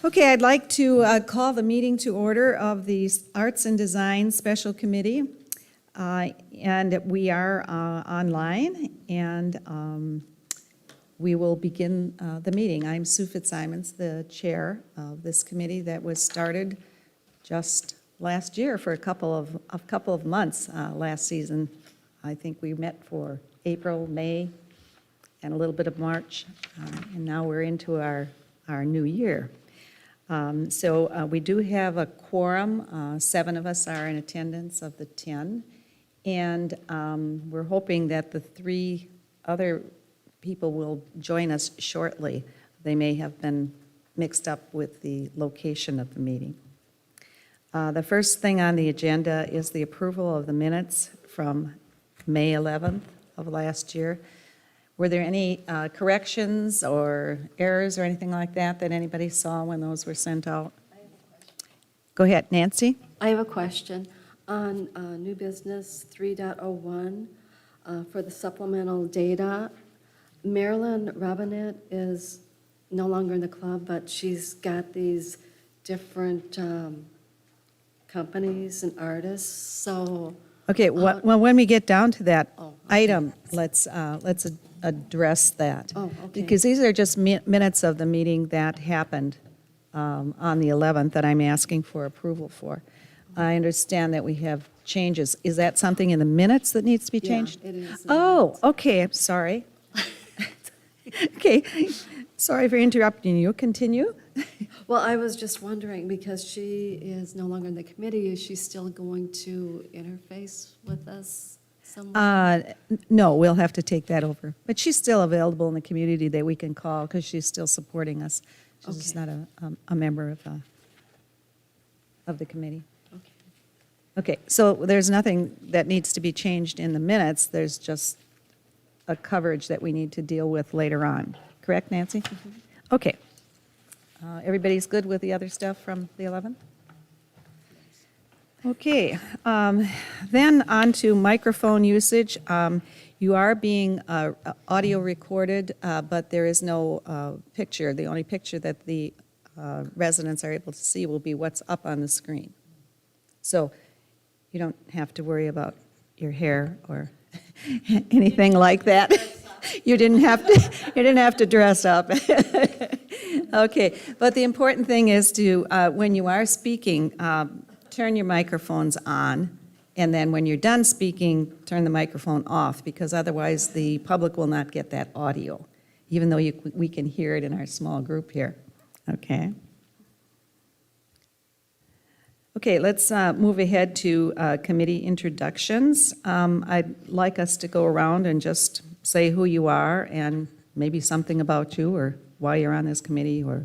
Okay, I'd like to call the meeting to order of the Arts and Design Special Committee. And we are online, and we will begin the meeting. I'm Sue Fitzsimons, the chair of this committee that was started just last year for a couple of months last season. I think we met for April, May, and a little bit of March, and now we're into our new year. So we do have a quorum. 7 of us are in attendance of the 10. And we're hoping that the 3 other people will join us shortly. They may have been mixed up with the location of the meeting. The first thing on the agenda is the approval of the minutes from May 11th of last year. Were there any corrections or errors or anything like that that anybody saw when those were sent out? Go ahead, Nancy. I have a question. On new business 3.01, for the supplemental data, Marilyn Robinette is no longer in the club, but she's got these different companies and artists, so... Okay, well, when we get down to that okay. item, let's address that. Oh, okay. Because these are just minutes of the meeting that happened on the 11th that I'm asking for approval for. I understand that we have changes. Is that something in the minutes that needs to be changed? Yeah, it is. Oh, okay, I'm sorry. Okay, sorry for interrupting you. Continue. Well, I was just wondering, because she is no longer in the committee, is she still going to interface with us somewhere? No, we'll have to take that over. But she's still available in the community that we can call because she's still supporting us. She's just not a member of the committee. Okay. Okay, so there's nothing that needs to be changed in the minutes. There's just a coverage that we need to deal with later on. Correct, Nancy? Mm-hmm. Okay. Everybody's good with the other stuff from the 11th? Okay. Then on to microphone usage. You are being audio recorded, but there is no picture. The only picture that the residents are able to see will be what's up on the screen. So you don't have to worry about your hair or anything like that. You didn't have to dress up. Okay, but the important thing is to, when you are speaking, turn your microphones on, and then when you're done speaking, turn the microphone off, because otherwise the public will not get that audio, even though we can hear it in our small group here. Okay. Okay, let's move ahead to committee introductions. I'd like us to go around and just say who you are and maybe something about you or why you're on this committee or,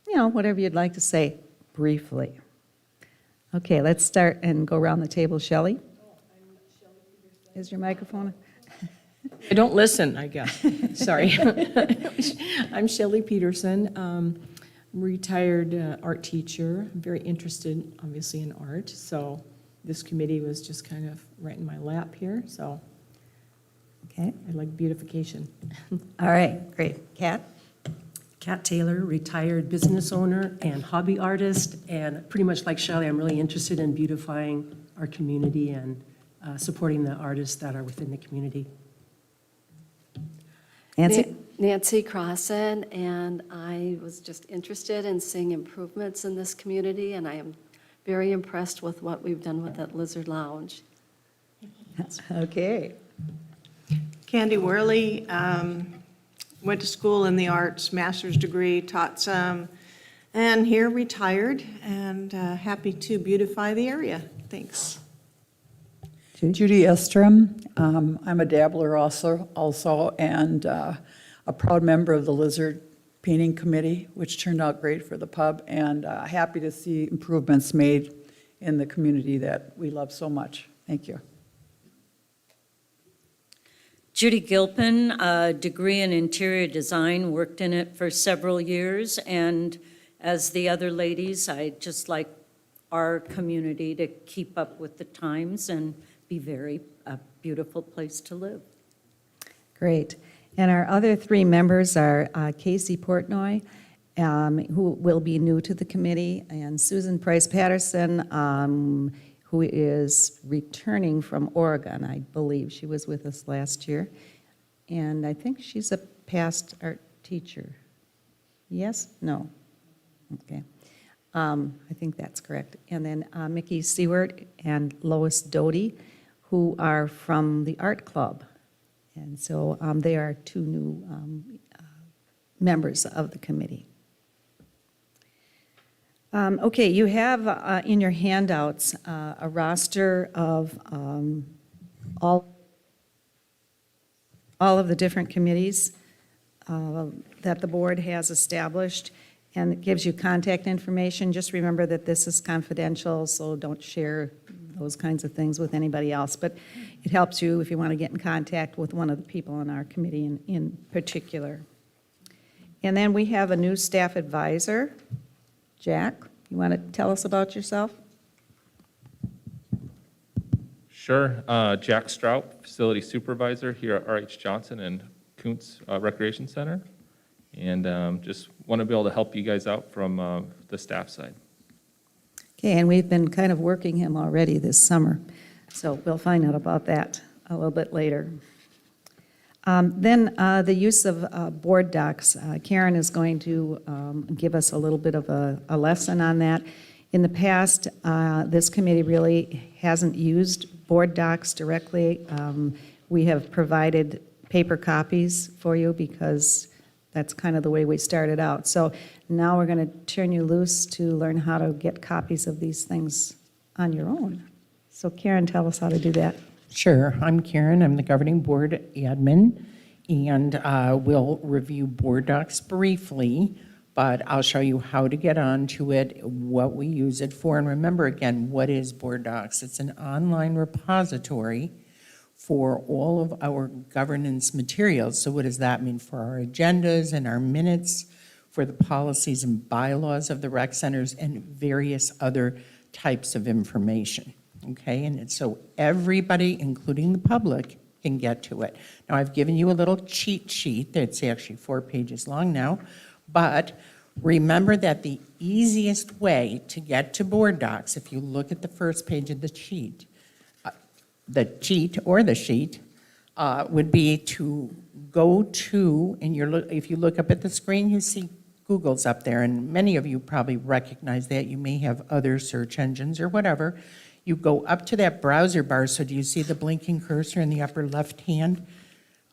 whatever you'd like to say briefly. Okay, let's start and go around the table. Shelley? Is your microphone? I don't listen, I guess. Sorry. I'm Shelley Peterson, retired art teacher. I'm very interested, obviously, in art. So this committee was just kind of right in my lap here. So Okay. I like beautification. All right, great. Kat? Kat Taylor, retired business owner and hobby artist, and pretty much like Shelley, I'm really interested in beautifying our community and supporting the artists that are within the community. Nancy? Nancy Crossan, and I was just interested in seeing improvements in this community, and I am very impressed with what we've done with that Lizard Lounge. Okay. Candy Worley, went to school in the arts, master's degree, taught some, and here retired, and happy to beautify the area. Thanks. Judy Estrom. I'm a dabbler also and a proud member of the Lizard Painting Committee, which turned out great for the pub, and happy to see improvements made in the community that we love so much. Thank you. Judy Gilpin, a degree in interior design, worked in it for several years, and as the other ladies, I just like our community to keep up with the times and be a beautiful place to live. Great. And our other 3 members are Casey Portnoy who will be new to the committee, and Susan Price Patterson, who is returning from Oregon, I believe. She was with us last year. And I think she's a past art teacher. Yes? No? Okay. I think that's correct. And then Mickey Seward and Lois Doty, who are from the art club. And so they are two new members of the committee. Okay, you have in your handouts a roster of all of the different committees that the board has established, and it gives you contact information. Just remember that this is confidential, so don't share those kinds of things with anybody else. But it helps you if you want to get in contact with one of the people on our committee in particular. And then we have a new staff advisor. Jack, you want to tell us about yourself? Sure. Jack Strout, Facility Supervisor here at RH Johnson and Kuntz Recreation Center. And just want to be able to help you guys out from the staff side. Okay, and we've been kind of working him already this summer, so we'll find out about that a little bit later. Then the use of board docs. Karen is going to give us a little bit of a lesson on that. In the past, this committee really hasn't used board docs directly. We have provided paper copies for you because that's kind of the way we started out. So now we're going to turn you loose to learn how to get copies of these things on your own. So Karen, tell us how to do that. Sure. I'm Karen. I'm the governing board admin, and we'll review board docs briefly, but I'll show you how to get onto it, what we use it for. And remember, again, what is board docs? It's an online repository for all of our governance materials. So what does that mean? For our agendas and our minutes, for the policies and bylaws of the rec centers, and various other types of information. Okay, and so everybody, including the public, can get to it. Now, I've given you a little cheat sheet that's actually 4 pages long now, but remember that the easiest way to get to board docs, if you look at the first page of the sheet, would be to go to, and if you look up at the screen, you see Google's up there, and many of you probably recognize that. You may have other search engines or whatever. You go up to that browser bar, so do you see the blinking cursor in the upper left hand?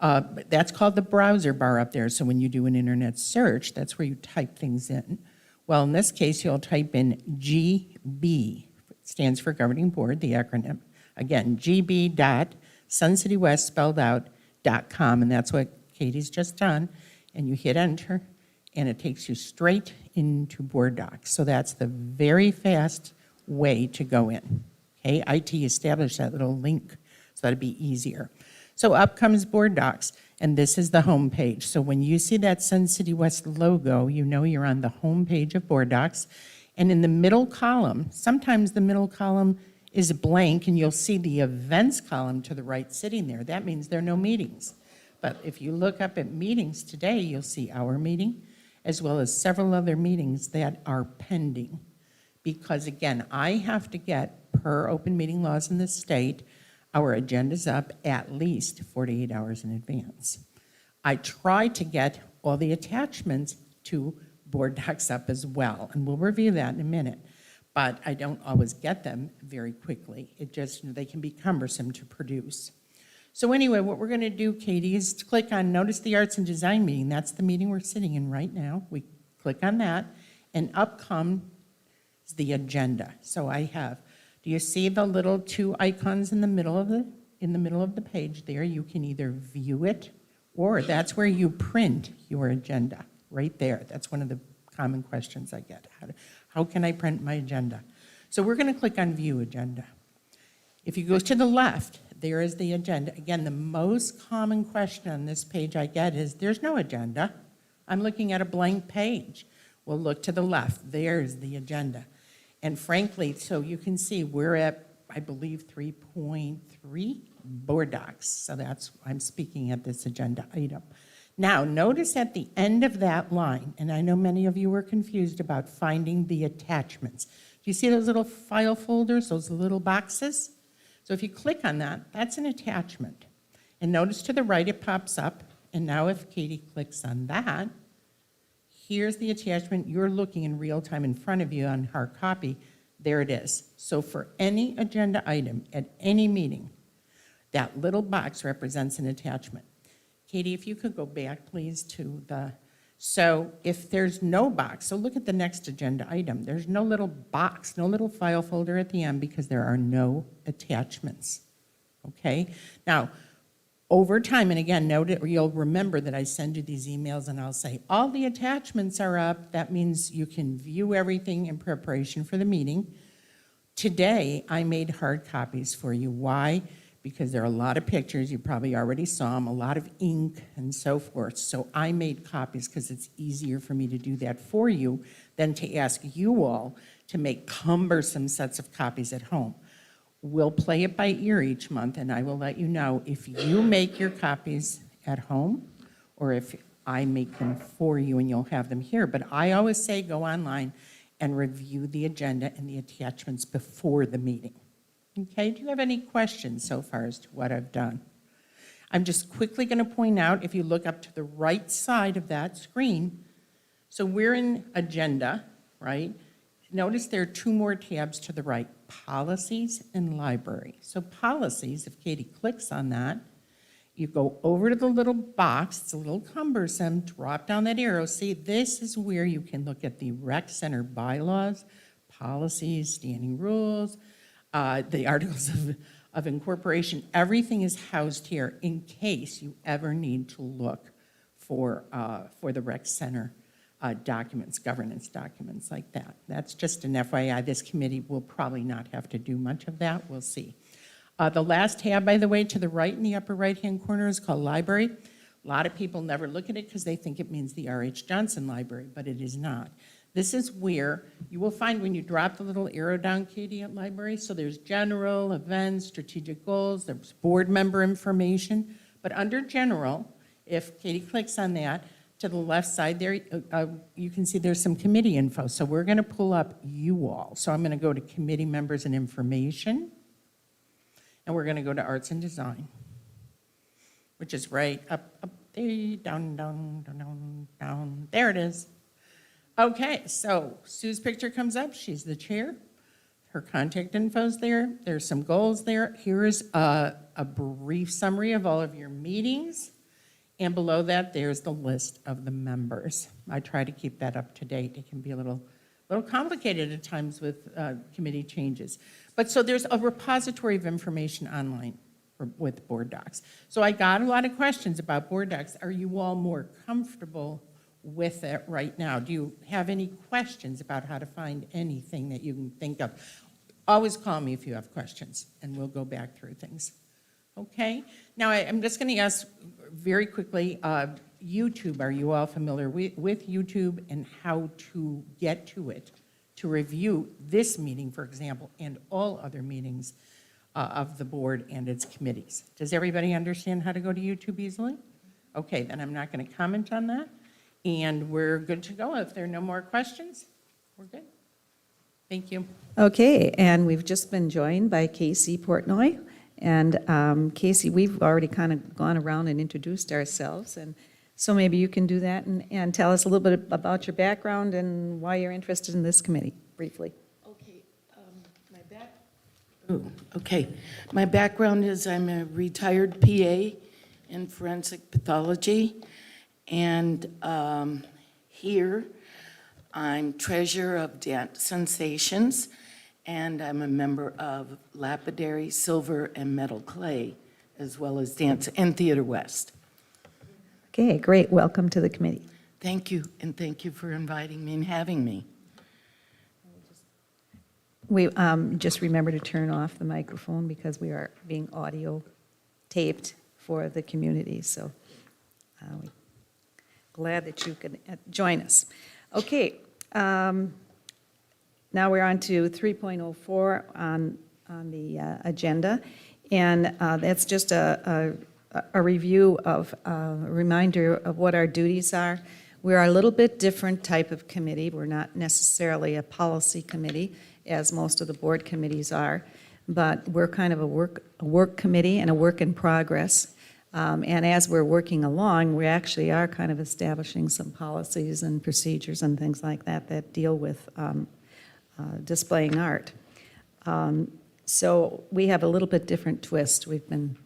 That's called the browser bar up there, so when you do an internet search, that's where you type things in. Well, in this case, you'll type in GB, it stands for Governing Board, the acronym. Again, gb.suncitywest spelled out .com, and that's what Katie's just done, and you hit enter, and it takes you straight into board docs. So that's the very fast way to go in. Okay, IT established that little link, so that'd be easier. So up comes board docs, and this is the home page. So when you see that Sun City West logo, you know you're on the home page of board docs. And in the middle column, sometimes the middle column is blank, and you'll see the events column to the right sitting there. That means there are no meetings. But if you look up at meetings today, you'll see our meeting, as well as several other meetings that are pending. Because again, I have to get, per open meeting laws in the state, our agendas up at least 48 hours in advance. I try to get all the attachments to board docs up as well, and we'll review that in a minute. But I don't always get them very quickly. They can be cumbersome to produce. So anyway, what we're going to do, Katie, is to click on Notice the Arts and Design meeting. That's the meeting we're sitting in right now. We click on that, and up comes the agenda. So I have, do you see the little 2 icons in the middle of the page there? You can either view it, or that's where you print your agenda, right there. That's one of the common questions I get. How can I print my agenda? So we're going to click on View Agenda. If you go to the left, there is the agenda. Again, the most common question on this page I get is, there's no agenda. I'm looking at a blank page. Well, look to the left. There's the agenda. And frankly, so you can see we're at, I believe, 3.3 board docs. So I'm speaking at this agenda item. Now, notice at the end of that line, and I know many of you were confused about finding the attachments. Do you see those little file folders, those little boxes? So if you click on that, that's an attachment. And notice to the right it pops up, and now if Katie clicks on that, here's the attachment. You're looking in real time in front of you on hard copy. There it is. So for any agenda item at any meeting, that little box represents an attachment. Katie, if you could go back, please, to the, so if there's no box, so look at the next agenda item. There's no little box, no little file folder at the end because there are no attachments, okay? Now, over time, and again, note it, you'll remember that I send you these emails and I'll say, all the attachments are up. That means you can view everything in preparation for the meeting. Today, I made hard copies for you. Why? Because there are a lot of pictures, you probably already saw them, a lot of ink and so forth. So I made copies because it's easier for me to do that for you than to ask you all to make cumbersome sets of copies at home. We'll play it by ear each month, and I will let you know if you make your copies at home or if I make them for you and you'll have them here. But I always say go online and review the agenda and the attachments before the meeting. Okay, do you have any questions so far as to what I've done? I'm just quickly going to point out, if you look up to the right side of that screen, so we're in agenda, right? Notice there are two more tabs to the right, policies and library. So policies, if Katie clicks on that, you go over to the little box, it's a little cumbersome, drop down that arrow. See, this is where you can look at the rec center bylaws, policies, standing rules, the articles of incorporation. Everything is housed here in case you ever need to look for the rec center documents, governance documents like that. That's just an FYI. This committee will probably not have to do much of that. We'll see. The last tab, by the way, to the right in the upper right-hand corner is called library. A lot of people never look at it because they think it means the R.H. Johnson Library, but it is not. This is where you will find when you drop the little arrow down, Katie, at library, so there's general, events, strategic goals, there's board member information, but under general, if Katie clicks on that, to the left side there, you can see there's some committee info. So we're going to pull up you all. So I'm going to go to committee members and information, and we're going to go to arts and design, which is right up there, down. There it is. Okay, so Sue's picture comes up. She's the chair. Her contact info's there. There's some goals there. Here is a brief summary of all of your meetings. And below that, there's the list of the members. I try to keep that up to date. It can be a little complicated at times with committee changes. But so there's a repository of information online with BoardDocs. So I got a lot of questions about BoardDocs. Are you all more comfortable with it right now? Do you have any questions about how to find anything that you can think of? Always call me if you have questions, and we'll go back through things. Okay? Now, I'm just going to ask very quickly, YouTube, are you all familiar with YouTube and how to get to it, to review this meeting, for example, and all other meetings of the board and its committees? Does everybody understand how to go to YouTube easily? Okay, then I'm not going to comment on that. And we're good to go. If there are no more questions, we're good. Thank you. Okay, and we've just been joined by Casey Portnoy. And Casey, we've already kind of gone around and introduced ourselves, and so maybe you can do that and tell us a little bit about your background and why you're interested in this committee, briefly. My background is I'm a retired PA in forensic pathology, and here I'm treasurer of Dance Sensations, and I'm a member of Lapidary, Silver, and Metal Clay, as well as Dance and Theater West. Okay, great. Welcome to the committee. Thank you, and thank you for inviting me and having me. We just remember to turn off the microphone because we are being audio taped for the community. So we're glad that you could join us. Okay. Now we're on to 3.04 on the agenda, and that's just a a review of, a reminder of what our duties are. We're a little bit different type of committee. We're not necessarily a policy committee, as most of the board committees are, but we're kind of a work committee and a work in progress. And as we're working along, we actually are kind of establishing some policies and procedures and things like that that deal with displaying art. So we have a little bit different twist. We've been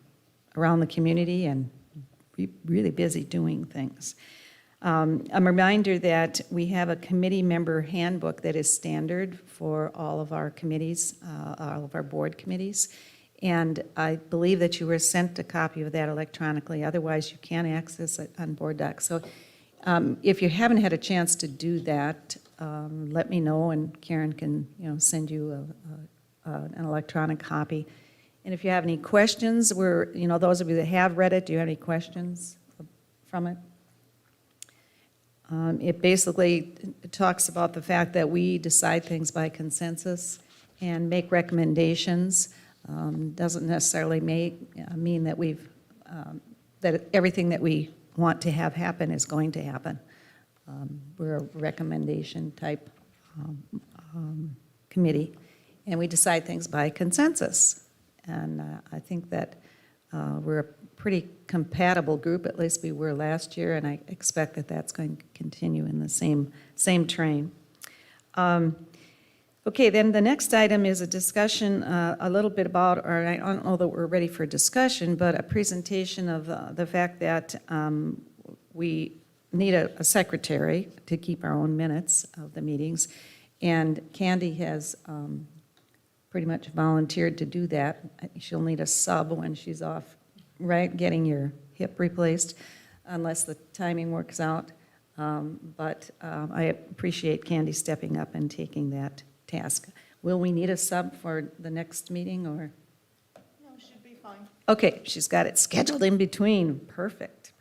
around the community and really busy doing things. A reminder that we have a committee member handbook that is standard for all of our committees, all of our board committees. And I believe that you were sent a copy of that electronically. Otherwise, you can access it on BoardDocs. So if you haven't had a chance to do that, let me know, and Karen can, send you an electronic copy. And if you have any questions, those of you that have read it, do you have any questions from it? It basically talks about the fact that we decide things by consensus and make recommendations. Doesn't necessarily mean that that everything that we want to have happen is going to happen. We're a recommendation type committee, and we decide things by consensus. And I think that we're a pretty compatible group, at least we were last year, and I expect that that's going to continue in the same train. Okay, then the next item is a discussion a little bit about, or I don't know that we're ready for discussion, but a presentation of the fact that we need a secretary to keep our own minutes of the meetings, and Candy has pretty much volunteered to do that. She'll need a sub when she's off, right, getting your hip replaced, unless the timing works out. But I appreciate Candy stepping up and taking that task. Will we need a sub for the next meeting, or? No, should be fine. Okay, she's got it scheduled in between. Perfect.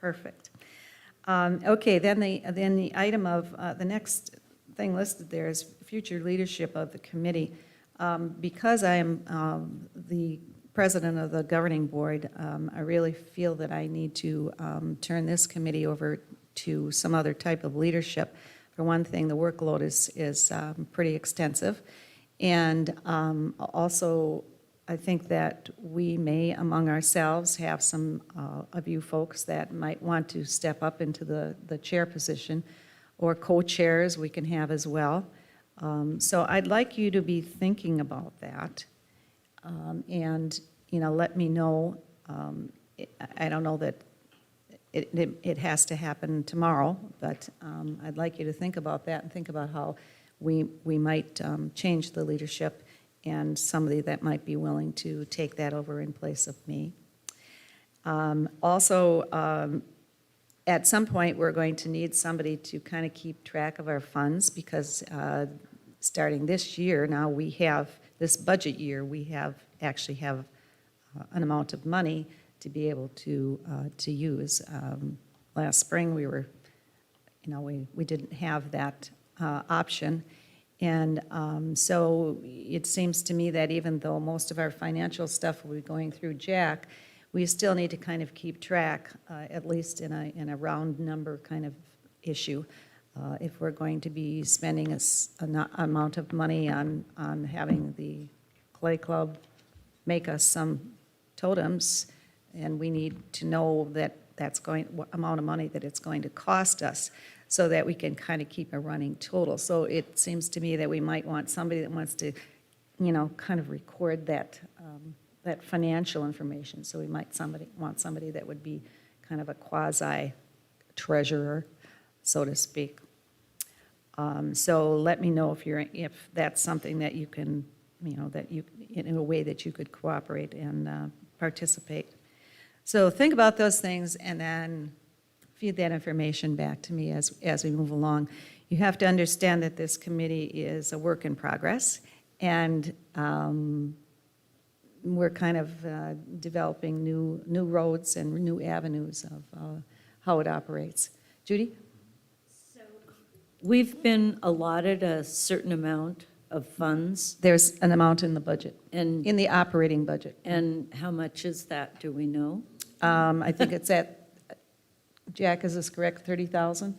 Okay, then the item of, the next thing listed there is future leadership of the committee. Because I am the president of the governing board, I really feel that I need to turn this committee over to some other type of leadership. For one thing, the workload is pretty extensive. And also, I think that we may, among ourselves, have some of you folks that might want to step up into the chair position, or co-chairs we can have as well. So I'd like you to be thinking about that, and, let me know. I don't know that it has to happen tomorrow, but I'd like you to think about that and think about how we might change the leadership, and somebody that might be willing to take that over in place of me. Also, at some point, we're going to need somebody to kind of keep track of our funds, because starting this year, now we have, this budget year, we actually have an amount of money to be able to use. Last spring, we were, we didn't have that option. And so it seems to me that even though most of our financial stuff will be going through Jack, we still need to kind of keep track, at least in a round number kind of issue. If we're going to be spending an amount of money on having the Clay Club make us some totems, and we need to know that what amount of money that it's going to cost us, so that we can kind of keep a running total. So it seems to me that we might want somebody that wants to, kind of record that financial information. So we might want somebody that would be kind of a quasi treasurer, so to speak. So let me know if that's something that you can, in a way that you could cooperate and participate. So think about those things, and then feed that information back to me as we move along. You have to understand that this committee is a work in progress, and we're kind of developing new roads and new avenues of how it operates. Judy? We've been allotted a certain amount of funds, There's an amount in the budget, and in the operating budget. how much is that, do we know? I think it's at, Jack, is this correct, 30,000?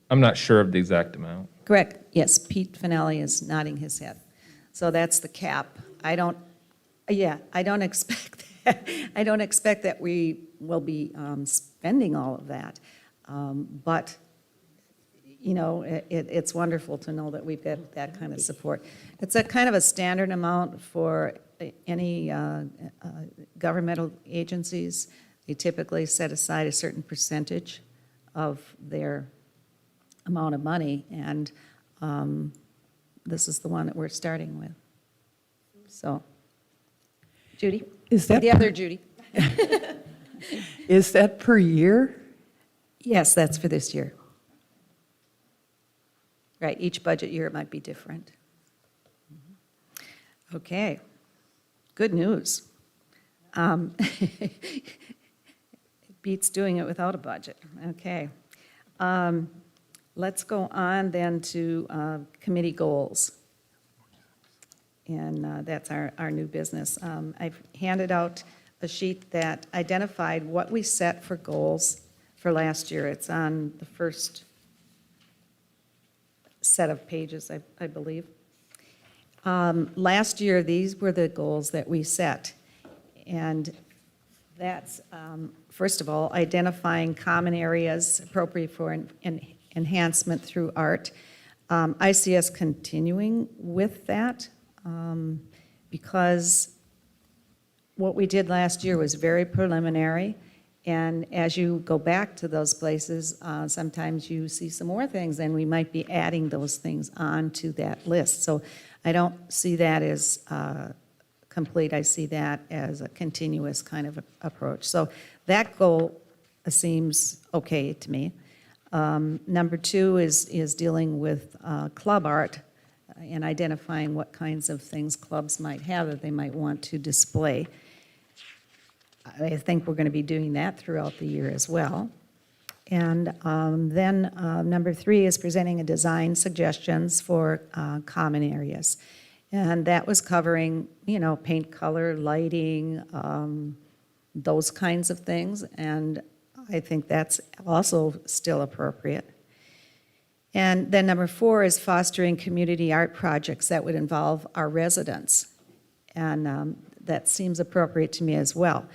I'm not sure of the exact amount. Correct, yes, Pete Finelli is nodding his head. So that's the cap. I don't expect that, I don't expect that we will be spending all of that. But, you know, it's wonderful to know that we've got that kind of support. It's a kind of a standard amount for any governmental agencies. They typically set aside a certain percentage of their amount of money, and this is the one that we're starting with. So, Judy? Is that The other Judy? Is that per year? Yes, that's for this year. Right, each budget year it might be different. Okay, good news. It beats doing it without a budget, okay. Let's go on then to committee goals. And that's our new business. I've handed out a sheet that identified what we set for goals for last year. It's on the first set of pages, I believe. Last year, these were the goals that we set. And that's, first of all, identifying common areas appropriate for enhancement through art. I see us continuing with that because what we did last year was very preliminary. And as you go back to those places, sometimes you see some more things, and we might be adding those things onto that list. So I don't see that as complete. I see that as a continuous kind of approach. So that goal seems okay to me. Number 2 is dealing with club art and identifying what kinds of things clubs might have that they might want to display. I think we're going to be doing that throughout the year as well. And then number 3 is presenting a design suggestions for common areas. And that was covering, you know, paint color, lighting, those kinds of things. And I think that's also still appropriate. And then number 4 is fostering community art projects that would involve our residents. And that seems appropriate to me as well.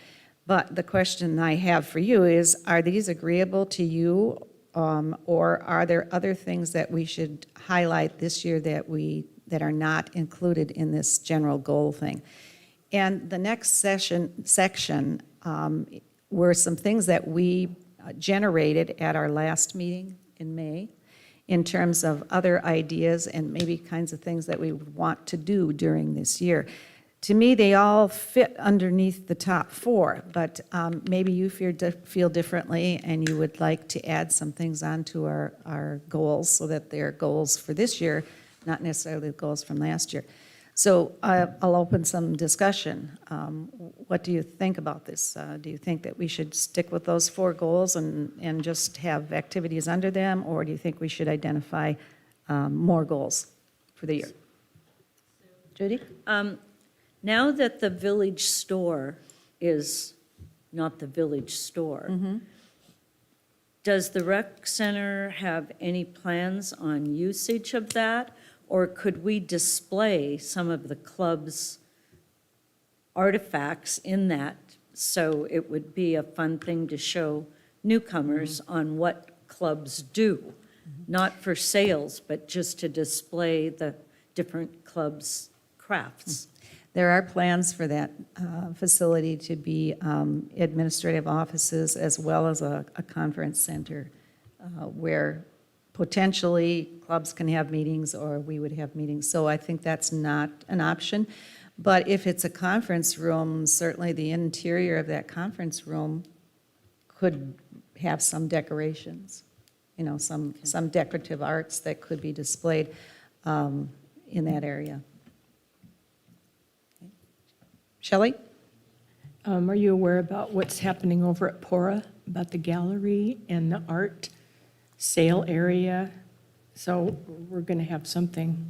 But the question I have for you is, are these agreeable to you, or are there other things that we should highlight this year that are not included in this general goal thing? And the next section were some things that we generated at our last meeting in May in terms of other ideas and maybe kinds of things that we would want to do during this year. To me, they all fit underneath the top 4, but maybe you feel differently and you would like to add some things onto our goals so that they're goals for this year, not necessarily the goals from last year. So I'll open some discussion. What do you think about this? Do you think that we should stick with those 4 goals and just have activities under them, or do you think we should identify more goals for the year? Judy? Now that the village store is not the village store, does the rec center have any plans on usage of that? Or could we display some of the club's artifacts in that? So it would be a fun thing to show newcomers on what clubs do. Not for sales, but just to display the different clubs' crafts. There are plans for that facility to be administrative offices as well as a conference center where potentially clubs can have meetings or we would have meetings. So I think that's not an option. But if it's a conference room, certainly the interior of that conference room could have some decorations, you know, some decorative arts that could be displayed in that area. Shelley? Are you aware about what's happening over at Pora, about the gallery and the art sale area? So we're going to have something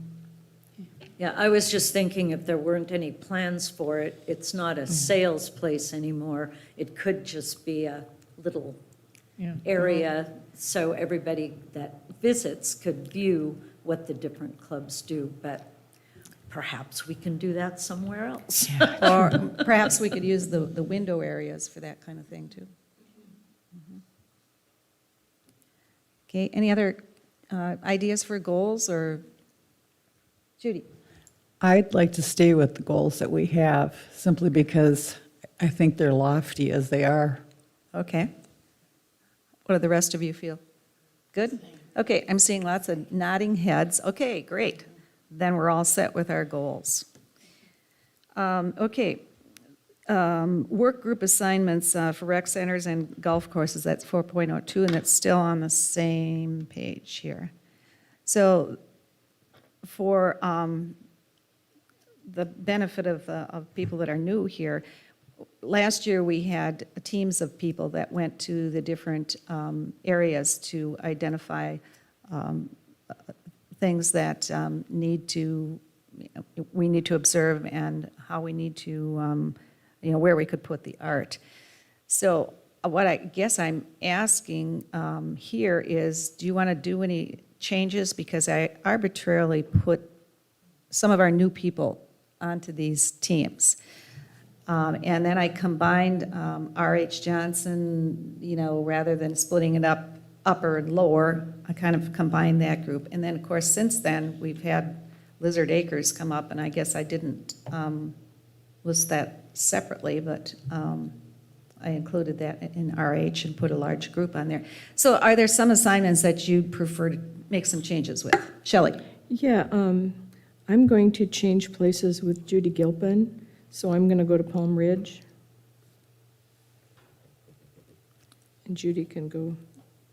Yeah, I was just thinking if there weren't any plans for it, it's not a sales place anymore. It could just be a little Yeah. area so everybody that visits could view what the different clubs do, but perhaps we can do that somewhere else. Or perhaps we could use the window areas for that kind of thing, too. Okay, any other ideas for goals, or Judy? I'd like to stay with the goals that we have, simply because I think they're lofty as they are. Okay. What do the rest of you feel? Good? Okay, I'm seeing lots of nodding heads. Okay, great. Then we're all set with our goals. Okay. Work group assignments for rec centers and golf courses, that's 4.02, and it's still on the same page here. So for the benefit of people that are new here, last year we had teams of people that went to the different areas to identify things that we need to observe, and how we need to, where we could put the art. So what I guess I'm asking here is, do you want to do any changes? Because I arbitrarily put some of our new people onto these teams. And then I combined R.H. Johnson, rather than splitting it up upper and lower, I kind of combined that group. And then, of course, since then, we've had Lizard Acres come up, and I guess I didn't list that separately, but I included that in RH and put a large group on there. So are there some assignments that you'd prefer to make some changes with? Shelley? Yeah, I'm going to change places with Judy Gilpin, so I'm going to go to Palm Ridge. And Judy can go,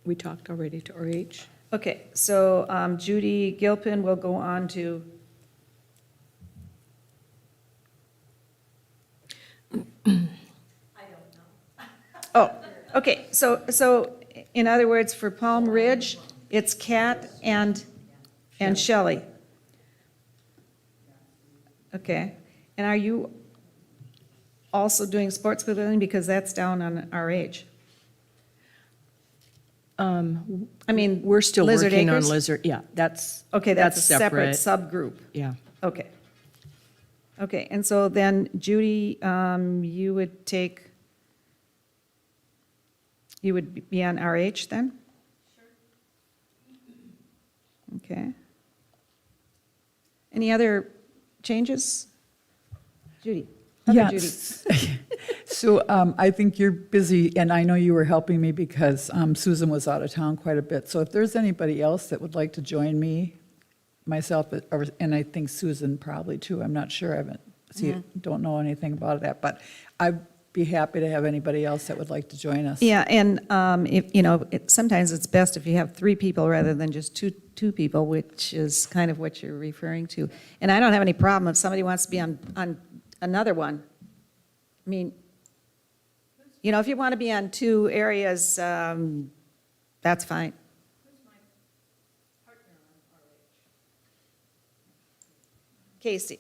we talked already, to RH. Okay, so Judy Gilpin will go on to, oh, okay, so in other words, for Palm Ridge, it's Kat and Shelley. Okay, and are you also doing sports pavilion, because that's down on RH? I mean, We're still Lizard working on Acres? Lizard, yeah, that's. Okay, that's a separate subgroup. Yeah. Okay. Okay, and so then Judy, you would be on RH then? Sure. Okay. Any other changes? Judy? Other Judy. Yes. So I think you're busy, and I know you were helping me because Susan was out of town quite a bit. So if there's anybody else that would like to join me, myself, and I think Susan probably too, I'm not sure, don't know anything about that, but I'd be happy to have anybody else that would like to join us. Yeah, and sometimes it's best if you have 3 people rather than just two people, which is kind of what you're referring to. And I don't have any problem if somebody wants to be on another one. I mean, if you want to be on 2 areas, that's fine. Casey.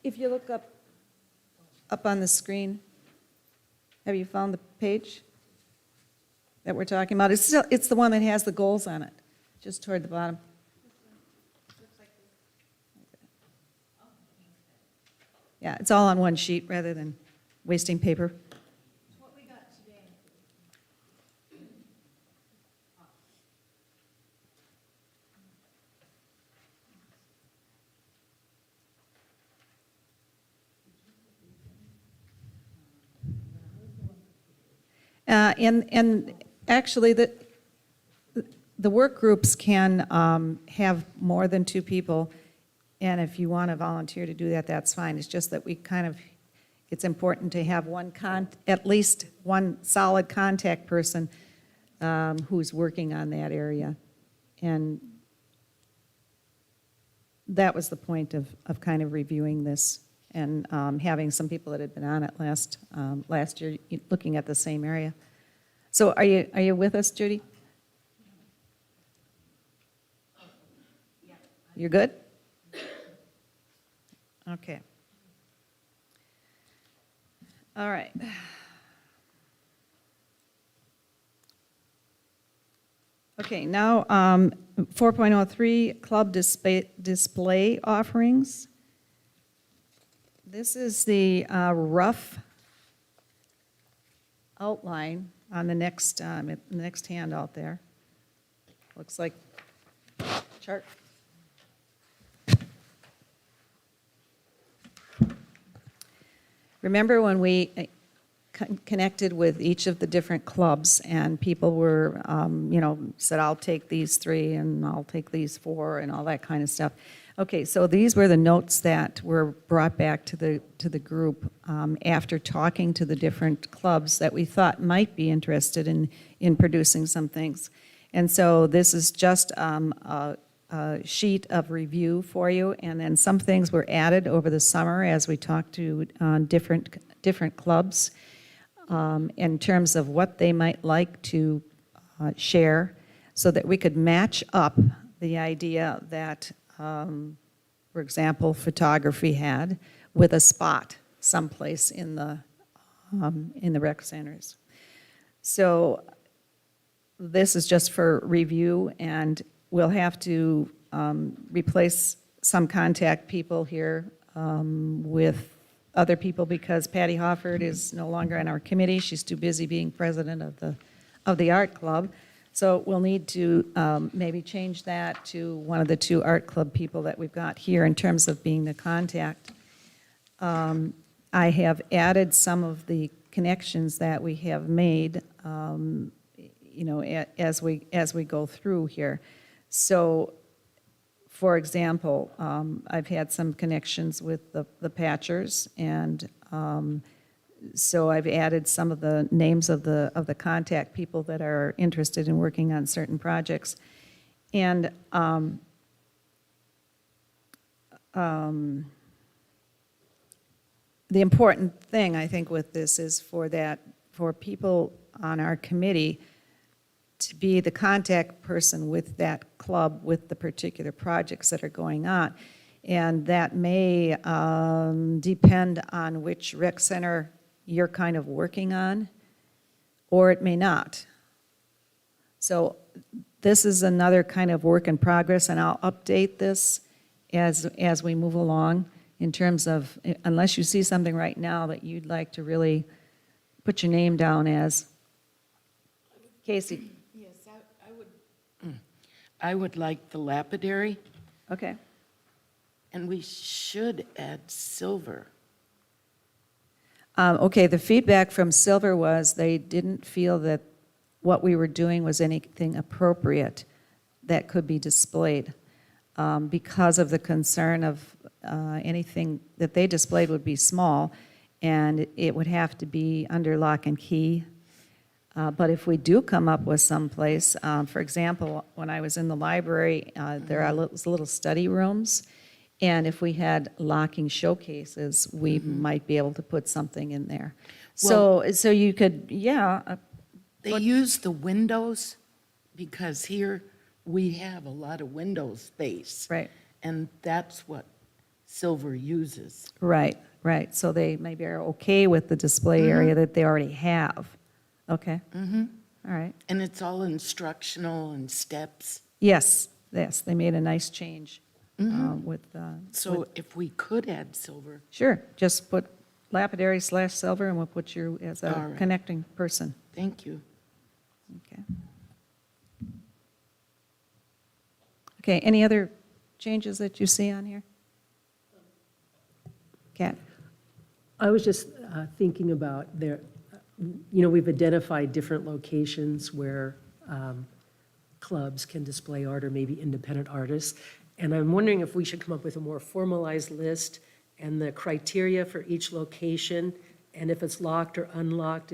If you look up on the screen, have you found the page that we're talking about? It's the one that has the goals on it, just toward the bottom. Yeah, it's all on one sheet rather than wasting paper. And actually, the work groups can have more than 2 people, and if you want to volunteer to do that, that's fine. It's just that it's important to have at least one solid contact person who's working on that area. And that was the point of kind of reviewing this and having some people that had been on it last year, looking at the same area. So are you with us, Judy? You're good? Okay. All right. Okay, now, 4.03, club display offerings. This is the rough outline on the next handout there. Looks like chart. Remember when we connected with each of the different clubs and people were, said, I'll take these 3 and I'll take these 4 and all that kind of stuff. Okay, so these were the notes that were brought back to the group after talking to the different clubs that we thought might be interested in producing some things. And so this is just a sheet of review for you, and then some things were added over the summer as we talked to different clubs in terms of what they might like to share, so that we could match up the idea that, for example, photography had with a spot someplace in the rec centers. So this is just for review, and we'll have to replace some contact people here with other people because Patty Hofford is no longer on our committee. She's too busy being president of the art club. So we'll need to maybe change that to one of the 2 art club people that we've got here in terms of being the contact. I have added some of the connections that we have made, as we go through here. So, for example, I've had some connections with the Patchers, and so I've added some of the names of the contact people that are interested in working on certain projects. And the important thing, I think, with this is for people on our committee to be the contact person with that club with the particular projects that are going on. And that may depend on which rec center you're kind of working on, or it may not. So this is another kind of work in progress, and I'll update this as we move along in terms of, unless you see something right now that you'd like to really put your name down as. Casey? Yes, I would like the lapidary, Okay. and we should add silver. Okay, the feedback from Silver was they didn't feel that what we were doing was anything appropriate that could be displayed because of the concern of anything that they displayed would be small, and it would have to be under lock and key. But if we do come up with someplace, for example, when I was in the library, there are little study rooms, and if we had locking showcases, we might be able to put something in there. So you could, They use the windows because here we have a lot of window space. right, And that's what silver uses. right. So they maybe are okay with the display area that they already have. Okay. All right. And it's all instructional and steps. Yes, they made a nice change with. So if we could add silver, Sure, just put lapidary / silver, and we'll put you as All a right. connecting person. thank you. Okay. Okay, any other changes that you see on here? Kat? I was just thinking about we've identified different locations where clubs can display art or maybe independent artists. And I'm wondering if we should come up with a more formalized list and the criteria for each location, and if it's locked or unlocked,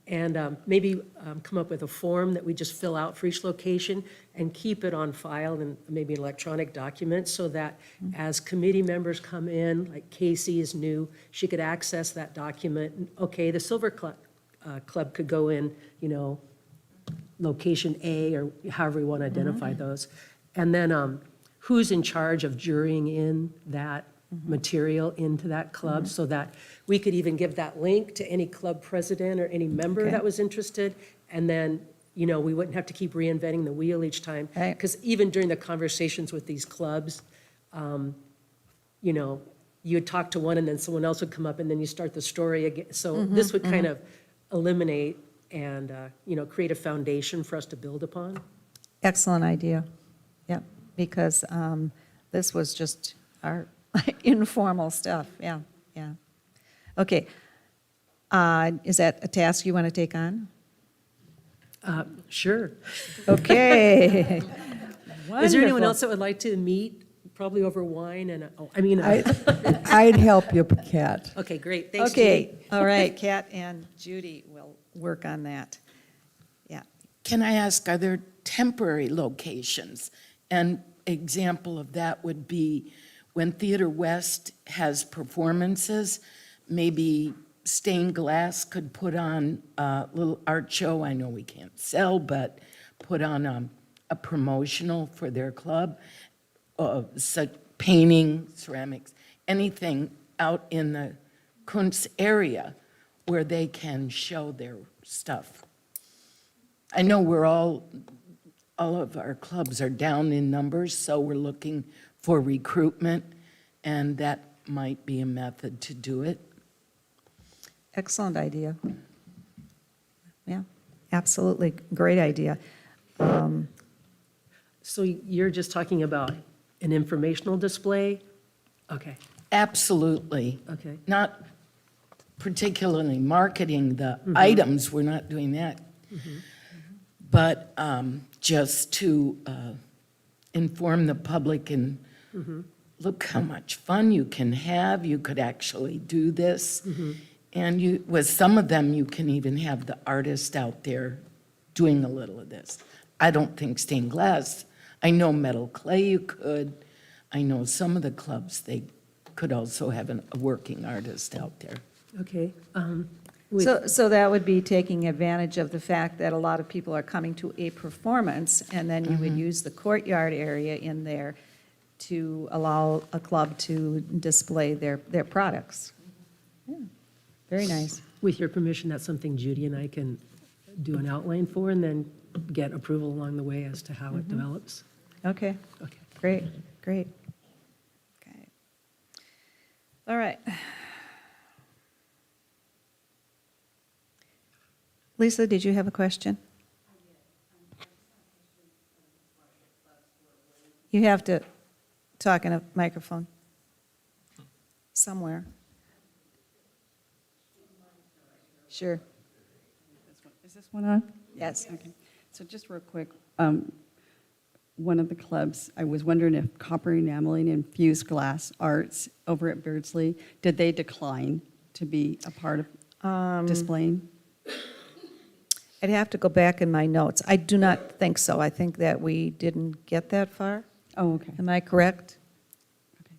and maybe come up with a form that we just fill out for each location and keep it on file in maybe an electronic document, so that as committee members come in, like Casey is new, she could access that document. Okay, the Silver club could go in, location A, or however we want to identify those. And then who's in charge of jurying in that material into that club, so that we could even give that link to any club president or any member Okay. that was interested. And then, we wouldn't have to keep reinventing the wheel each time. Right. Because even during the conversations with these clubs, you'd talk to one and then someone else would come up and then you start the story again. So this would kind of eliminate and, create a foundation for us to build upon. Excellent idea. Yep, because this was just our informal stuff. Yeah, yeah. Okay. Is that a task you want to take on? Sure. Okay. Is there anyone Wonderful. else that would like to meet, probably over wine and, I'd help you, Kat. okay, great, thanks, Judy. Okay, all right, Kat and Judy will work on that. Yeah. Can I ask, are there temporary locations? An example of that would be when Theater West has performances, maybe Stained Glass could put on a little art show. I know we can't sell, but put on a promotional for their club, such painting, ceramics, anything out in the Kuntz area where they can show their stuff. I know all of our clubs are down in numbers, so we're looking for recruitment, and that might be a method to do it. Excellent idea. Yeah, absolutely, great idea. So you're just talking about an informational display? Okay, Absolutely. okay. Not particularly marketing the items, we're not doing that. But just to inform the public and look how much fun you can have, you could actually do this. And with some of them, you can even have the artist out there doing a little of this. I don't think stained glass. I know metal clay you could. I know some of the clubs, they could also have a working artist out there. Okay. So that would be taking advantage of the fact that a lot of people are coming to a performance, and then you would use the courtyard area in there to allow a club to display their products. Yeah, very nice. With your permission, that's something Judy and I can do an outline for and then get approval along the way as to how it develops. Okay, Okay. great, great. Okay. All right. Lisa, did you have a question? You have to talk in a microphone somewhere. Sure, Is this one on? yes. Okay. So just real quick, one of the clubs, I was wondering if copper enameling and fused glass arts over at Beardsley, did they decline to be a part of displaying? I'd have to go back in my notes. I do not think so. I think that we didn't get that far. Oh, okay. Am I correct? Okay.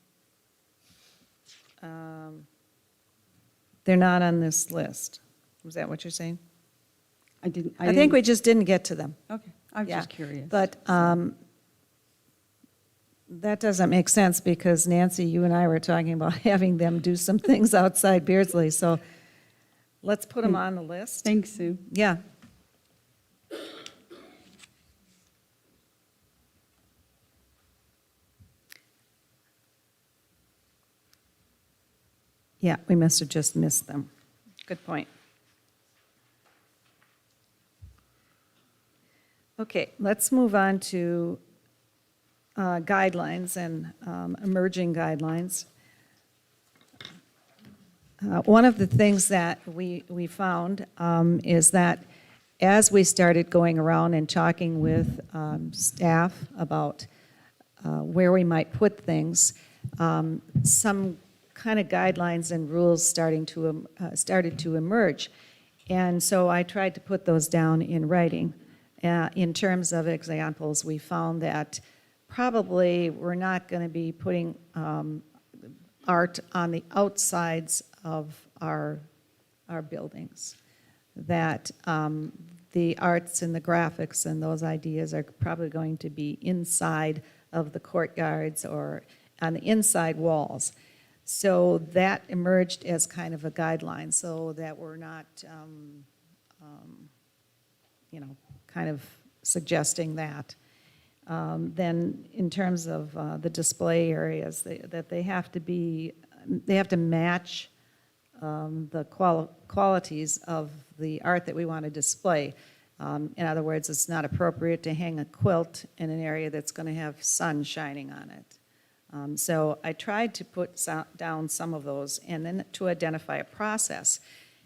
They're not on this list. Was that what you're saying? I didn't. I think we just didn't get to them. Okay, I was Yeah. just curious. But that doesn't make sense because Nancy, you and I were talking about having them do some things outside Beardsley. So let's put them on the list. Thanks, Sue. Yeah. Yeah, we must have just missed them. Good point. Okay, let's move on to guidelines and emerging guidelines. One of the things that we found is that as we started going around and talking with staff about where we might put things, some kind of guidelines and rules started to emerge. And so I tried to put those down in writing. In terms of examples, we found that probably we're not going to be putting art on the outsides of our buildings. that the arts and the graphics and those ideas are probably going to be inside of the courtyards or on the inside walls. So that emerged as kind of a guideline, so that we're not, kind of suggesting that. Then in terms of the display areas, that they have to match the qualities of the art that we want to display. In other words, it's not appropriate to hang a quilt in an area that's going to have sun shining on it. So I tried to put down some of those and then to identify a process.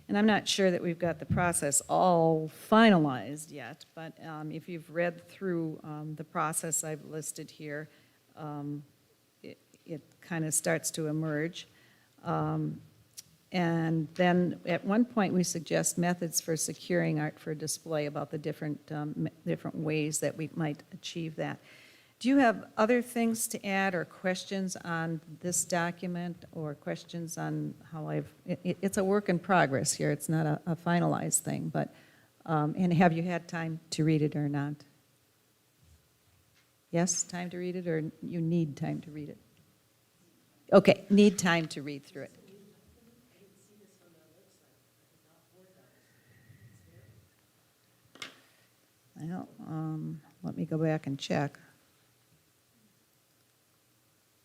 And I'm not sure that we've got the process all finalized yet, but if you've read through the process I've listed here, it kind of starts to emerge. And then at one point, we suggest methods for securing art for display, about the different ways that we might achieve that. Do you have other things to add or questions on this document, or questions on how it's a work in progress here, it's not a finalized thing, but, and have you had time to read it or not? Yes, time to read it, or you need time to read it? Okay, need time to read through it. Well, let me go back and check.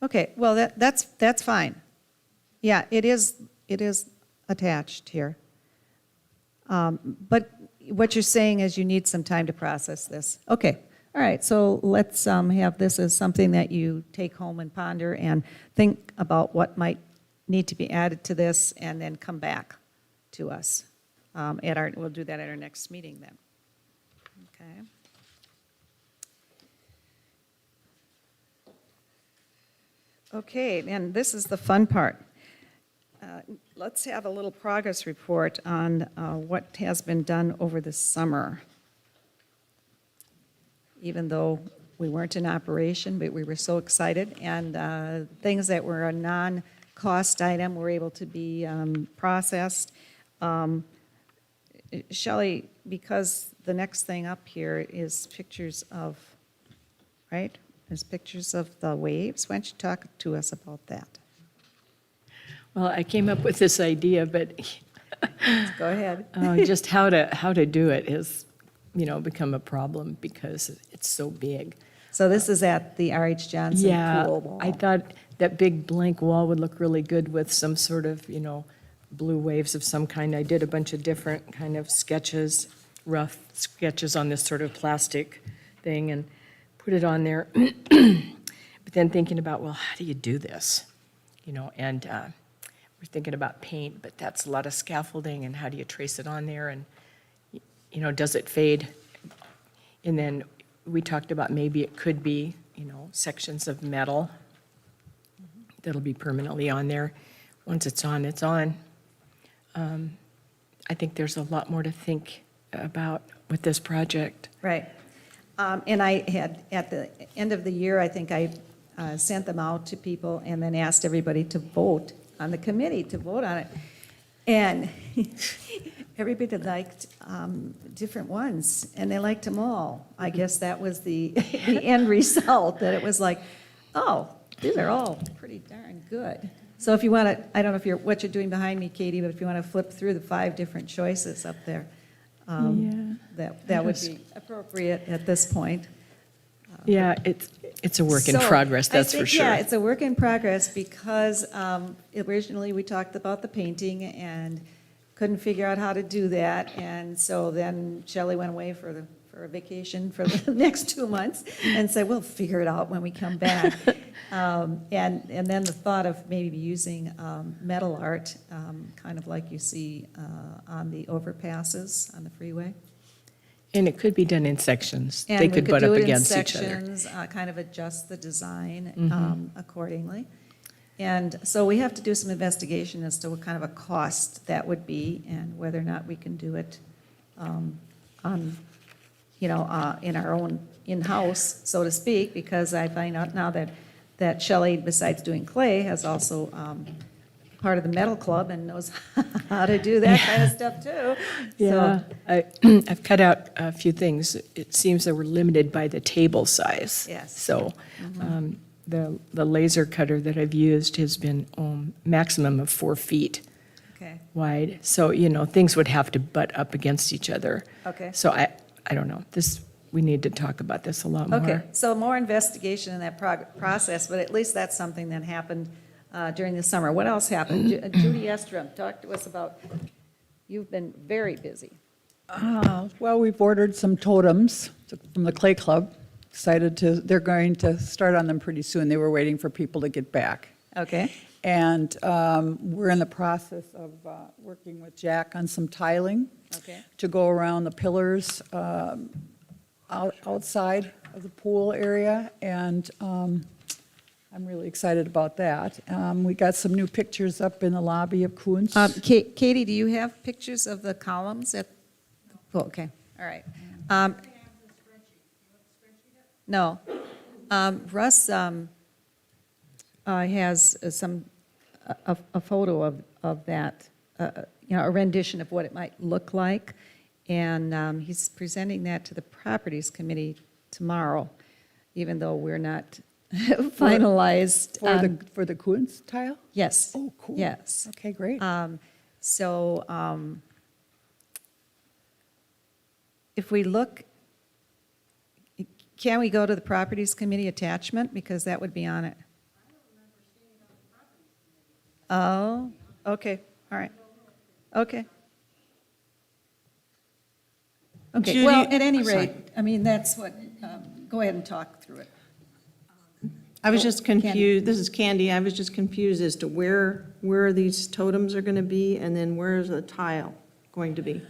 Okay, well, that's fine. Yeah, it is attached here. But what you're saying is you need some time to process this. Okay, all right, so let's have this as something that you take home and ponder and think about what might need to be added to this, and then come back to us. We'll do that at our next meeting then. Okay. Okay, and this is the fun part. Let's have a little progress report on what has been done over the summer. Even though we weren't in operation, but we were so excited, and things that were a non-cost item were able to be processed. Shelley, because the next thing up here is pictures of, right? There's pictures of the waves. Why don't you talk to us about that? Well, I came up with this idea, but Go ahead. just how to do it has, become a problem because it's so big. So this is at the R.H. Johnson Pool Wall. I thought that big blank wall would look really good with some sort of, blue waves of some kind. I did a bunch of different kind of sketches, rough sketches on this sort of plastic thing, and put it on there. But then thinking about, well, how do you do this? And we're thinking about paint, but that's a lot of scaffolding, and how do you trace it on there? And, does it fade? And then we talked about maybe it could be, sections of metal that'll be permanently on there. Once it's on, it's on. I think there's a lot more to think about with this project. Right. And I had, at the end of the year, I think I sent them out to people and then asked everybody to vote on the committee, to vote on it. And everybody liked different ones, and they liked them all. I guess that was the end result, that it was like, oh, these are all pretty darn good. So if you want to, I don't know if what you're doing behind me, Katie, but if you want to flip through the 5 different choices up there, that would be appropriate at this point. Yeah, it's a work in progress, that's for sure. Yeah, it's a work in progress because originally we talked about the painting and couldn't figure out how to do that. And so then Shelley went away for a vacation for the next 2 months and said, we'll figure it out when we come back. And then the thought of maybe using metal art, kind of like you see on the overpasses on the freeway. And it could be done in sections. And They we could butt up do it in against each other. sections, kind of adjust the design accordingly. And so we have to do some investigation as to what kind of a cost that would be and whether or not we can do it in our own in-house, so to speak, because I find out now that Shelley, besides doing clay, has also part of the metal club and knows how to do that kind of stuff too. Yeah, So, I've cut out a few things. It seems that we're limited by the table size. Yes. So the laser cutter that I've used has been maximum of 4 feet okay, wide. So, things would have to butt up against each other. okay. So I don't know. We need to talk about this a lot more. Okay, so more investigation in that process, but at least that's something that happened during the summer. What else happened? Judy Estrom, talk to us about, you've been very busy. Well, we've ordered some totems from the Clay Club. They're going to start on them pretty soon. They were waiting for people to get back. Okay, And we're in the process of working with Jack on some tiling okay, to go around the pillars outside of the pool area, and I'm really excited about that. We got some new pictures up in the lobby of Kuhn's. Katie, do you have pictures of the columns at, oh, okay, all right. No. Russ has a photo of that, a rendition of what it might look like, and he's presenting that to the Properties Committee tomorrow, even though we're not finalized. For the Kuhn's tile? Yes. Oh, cool. Yes. Okay, great. So if we look, can we go to the Properties Committee attachment, because that would be on it? Oh, okay, all right, okay. Okay, Judy- well, at any sorry. rate, I mean, that's what, go ahead and talk through it. I was just confused, this is Candy, I was just confused as to where these totems are going to be, and then where's the tile going to be?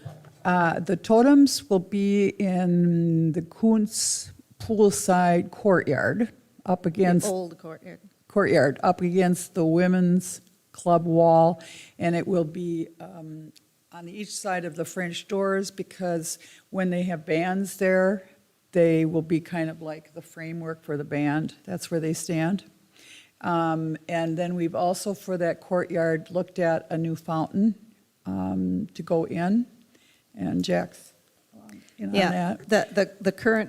The totems will be in the Kuhn's poolside courtyard, up against, Old courtyard, up against the women's club wall, and it will be on each side of the French doors, because when they have bands there, they will be kind of like the framework for the band. That's where they stand. And then we've also, for that courtyard, looked at a new fountain to go in, and Jack's in on Yeah, that.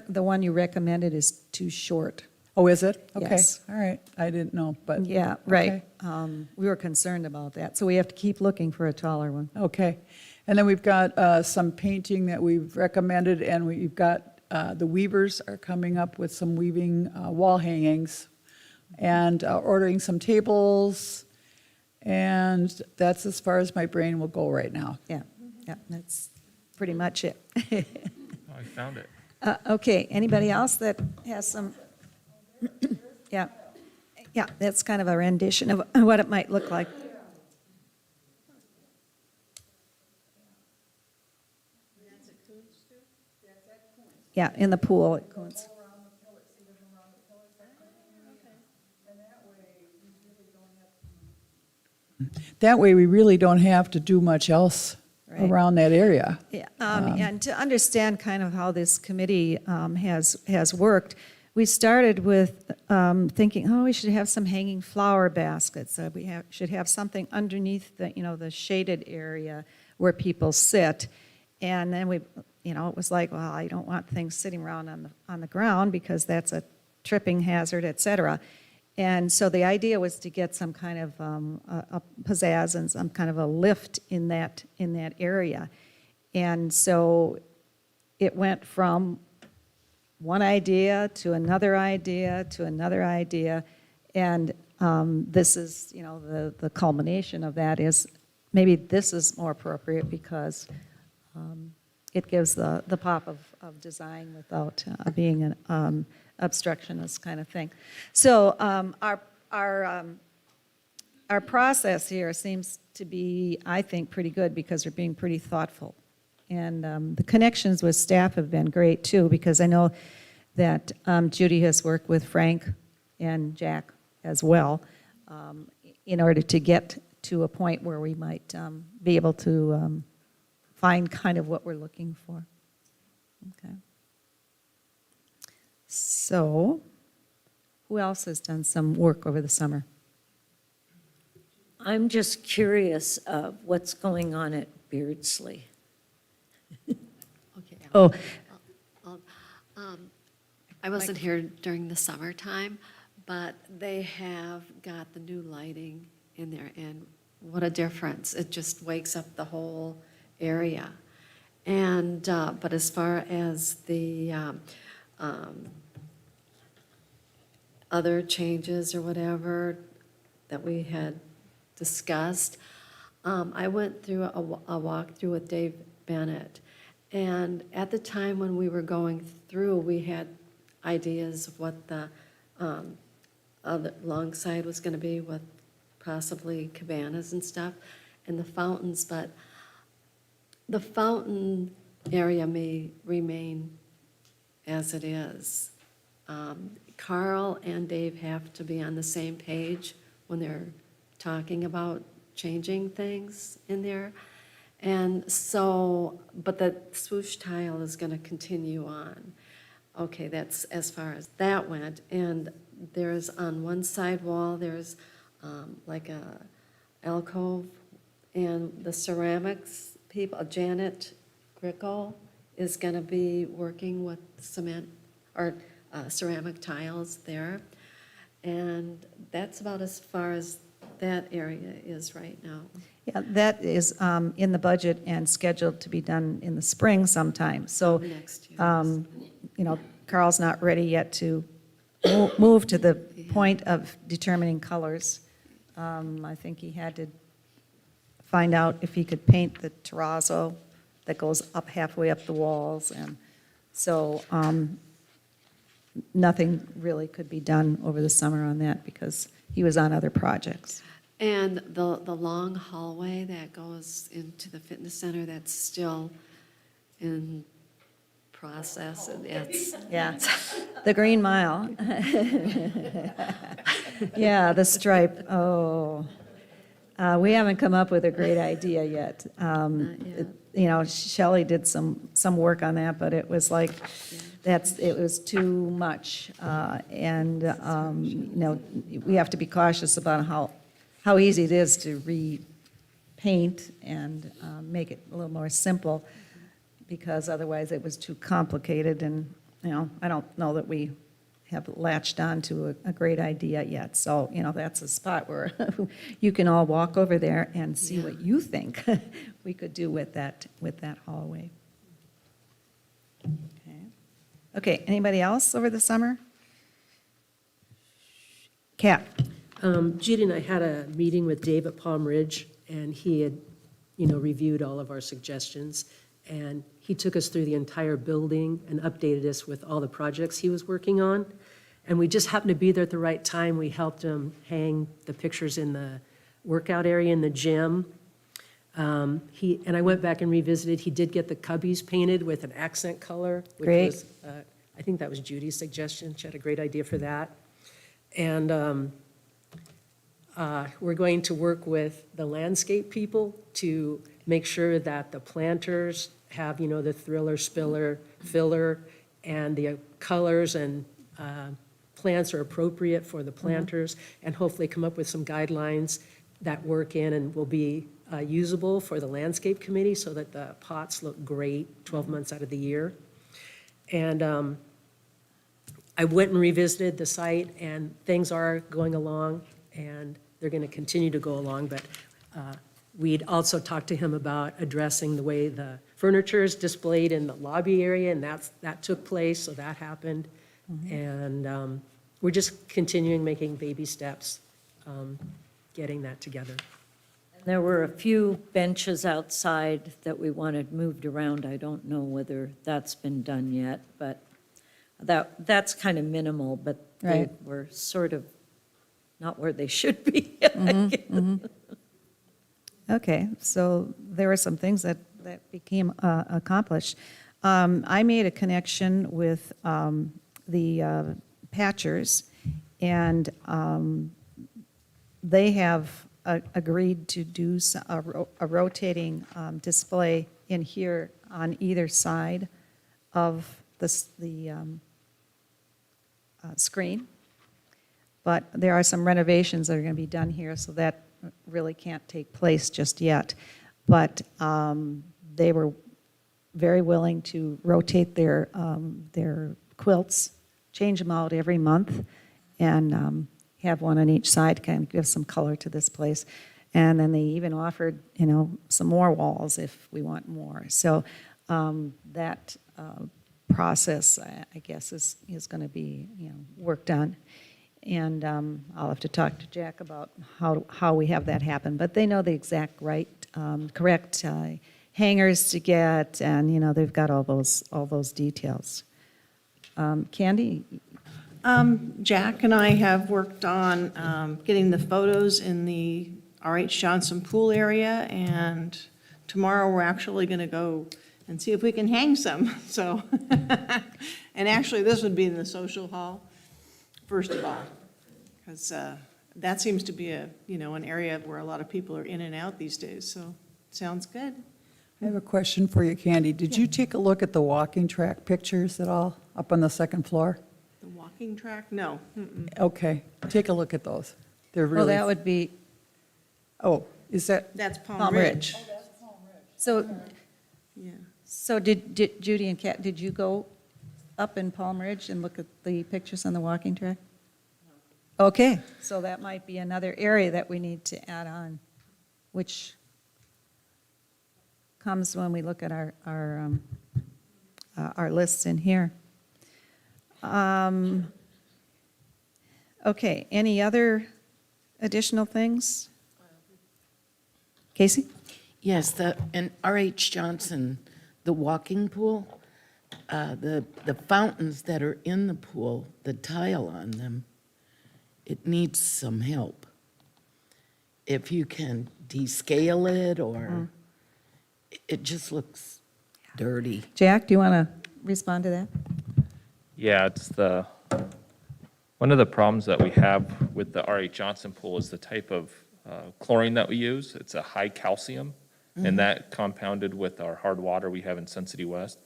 the one you recommended is too short. Oh, is it? Okay, Yes. all right. I didn't know, but. Yeah, right. okay. We were concerned about that, so we have to keep looking for a taller one. Okay. And then we've got some painting that we've recommended, and we've got, the weavers are coming up with some weaving wall hangings, and ordering some tables, and that's as far as my brain will go right now. Yeah, that's pretty much it. Oh, I found it. Okay, anybody else that has some? Yeah, that's kind of a rendition of what it might look like. Yeah, in the pool at Kuhn's. That way, we really don't have to do much else Right. around that area. Yeah, and to understand kind of how this committee has worked, we started with thinking, oh, we should have some hanging flower baskets. Should have something underneath the shaded area where people sit. And then it was like, well, I don't want things sitting around on the ground because that's a tripping hazard, et cetera. And so the idea was to get some kind of a pizzazz and some kind of a lift in that area. And so it went from one idea to another idea to another idea. And this is, the culmination of that is maybe this is more appropriate because it gives the pop of design without being an obstructionist kind of thing. So our process here seems to be, I think, pretty good because we're being pretty thoughtful. And the connections with staff have been great too, because I know that Judy has worked with Frank and Jack as well in order to get to a point where we might be able to find kind of what we're looking for. Okay. So, who else has done some work over the summer? I'm just curious of what's going on at Beardsley. Okay. Oh, I wasn't here during the summertime, but they have got the new lighting in there, and what a difference. It just wakes up the whole area. And, but as far as the other changes or whatever that we had discussed, I went through a walkthrough with Dave Bennett. And at the time when we were going through, we had ideas of what the other long side was going to be with possibly cabanas and stuff and the fountains, but the fountain area may remain as it is. Carl and Dave have to be on the same page when they're talking about changing things in there. And so, but the swoosh tile is going to continue on. Okay, that's as far as that went. And there's on one side wall, there's like a alcove, and the ceramics people, Janet Grickle, is going to be working with cement or ceramic tiles there. And that's about as far as that area is right now. Yeah, that is in the budget and scheduled to be done in the spring sometime. So, Next year. you know, Carl's not ready yet to move to the point of determining colors. I think he had to find out if he could paint the terrazzo that goes up halfway up the walls. And so nothing really could be done over the summer on that because he was on other projects. And the long hallway that goes into the fitness center, that's still in process. And it's, Yeah, the Green Mile. Yeah, the stripe, oh. We haven't come up with a great idea yet. Not yet. You know, Shelley did some work on that, but it was like, it was too much. And, you know, we have to be cautious about how easy it is to repaint and make it a little more simple, because otherwise it was too complicated, and, you know, I don't know that we have latched on to a great idea yet. So, you know, that's a spot where you can all walk over there and see what you think we could do with that hallway. Okay, anybody else over the summer? Kat? Judy and I had a meeting with Dave at Palm Ridge, and he had, reviewed all of our suggestions. And he took us through the entire building and updated us with all the projects he was working on. And we just happened to be there at the right time. We helped him hang the pictures in the workout area in the gym. And I went back and revisited. He did get the cubbies painted with an accent color, which Great. was, I think that was Judy's suggestion. She had a great idea for that. And we're going to work with the landscape people to make sure that the planters have, the thriller, spiller, filler, and the colors and plants are appropriate for the planters, and hopefully come up with some guidelines that work in and will be usable for the landscape committee so that the pots look great 12 months out of the year. And I went and revisited the site, and things are going along, and they're going to continue to go along, but we'd also talked to him about addressing the way the furniture is displayed in the lobby area, and that took place, so that happened. And we're just continuing making baby steps, getting that together. There were a few benches outside that we wanted moved around. I don't know whether that's been done yet, but that's kind of minimal, but they Right. were sort of not where they should be. Okay, so there were some things that became accomplished. I made a connection with the Patchers, and they have agreed to do a rotating display in here on either side of the screen. but there are some renovations that are going to be done here, so that really can't take place just yet. But they were very willing to rotate their quilts, change them out every month, and have one on each side to kind of give some color to this place. And then they even offered, some more walls if we want more. So that process, I guess, is going to be, worked on. And I'll have to talk to Jack about how we have that happen. But they know the exact correct hangers to get, and, they've got all those details. Candy? Jack and I have worked on getting the photos in the R.H. Johnson pool area, and tomorrow we're actually going to go and see if we can hang some, so. And actually, this would be in the social hall, first of all, because that seems to be an area where a lot of people are in and out these days, so sounds good. I have a question for you, Candy. Did you take a look at the walking track pictures at all up on the second floor? The walking track? No. Mm-mm. Okay, take a look at those. They're Well, really, that would be oh, is that, That's Palm Ridge. So, Yeah. so did Judy and Kat, did you go up in Palm Ridge and look at the pictures on the walking track? Okay, so that might be another area that we need to add on, which comes when we look at our lists in here. Okay, any other additional things? Casey? Yes, in R.H. Johnson, the walking pool, the fountains that are in the pool, the tile on them, it needs some help. If you can descale it, or it just looks dirty. Jack, do you want to respond to that? Yeah, it's one of the problems that we have with the R.H. Johnson pool is the type of chlorine that we use. It's a high calcium, and that compounded with our hard water we have in Sun City West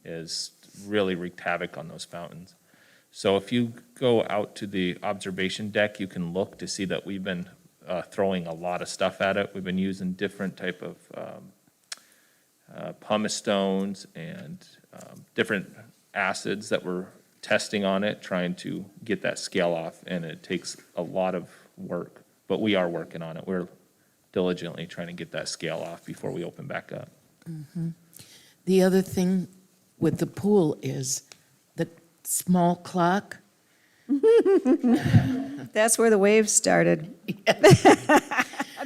is really wreaked havoc on those fountains. So if you go out to the observation deck, you can look to see that we've been throwing a lot of stuff at it. We've been using different type of pumice stones and different acids that we're testing on it, trying to get that scale off, and it takes a lot of work, but we are working on it. We're diligently trying to get that scale off before we open back up. The other thing with the pool is the small clock. That's where the waves started.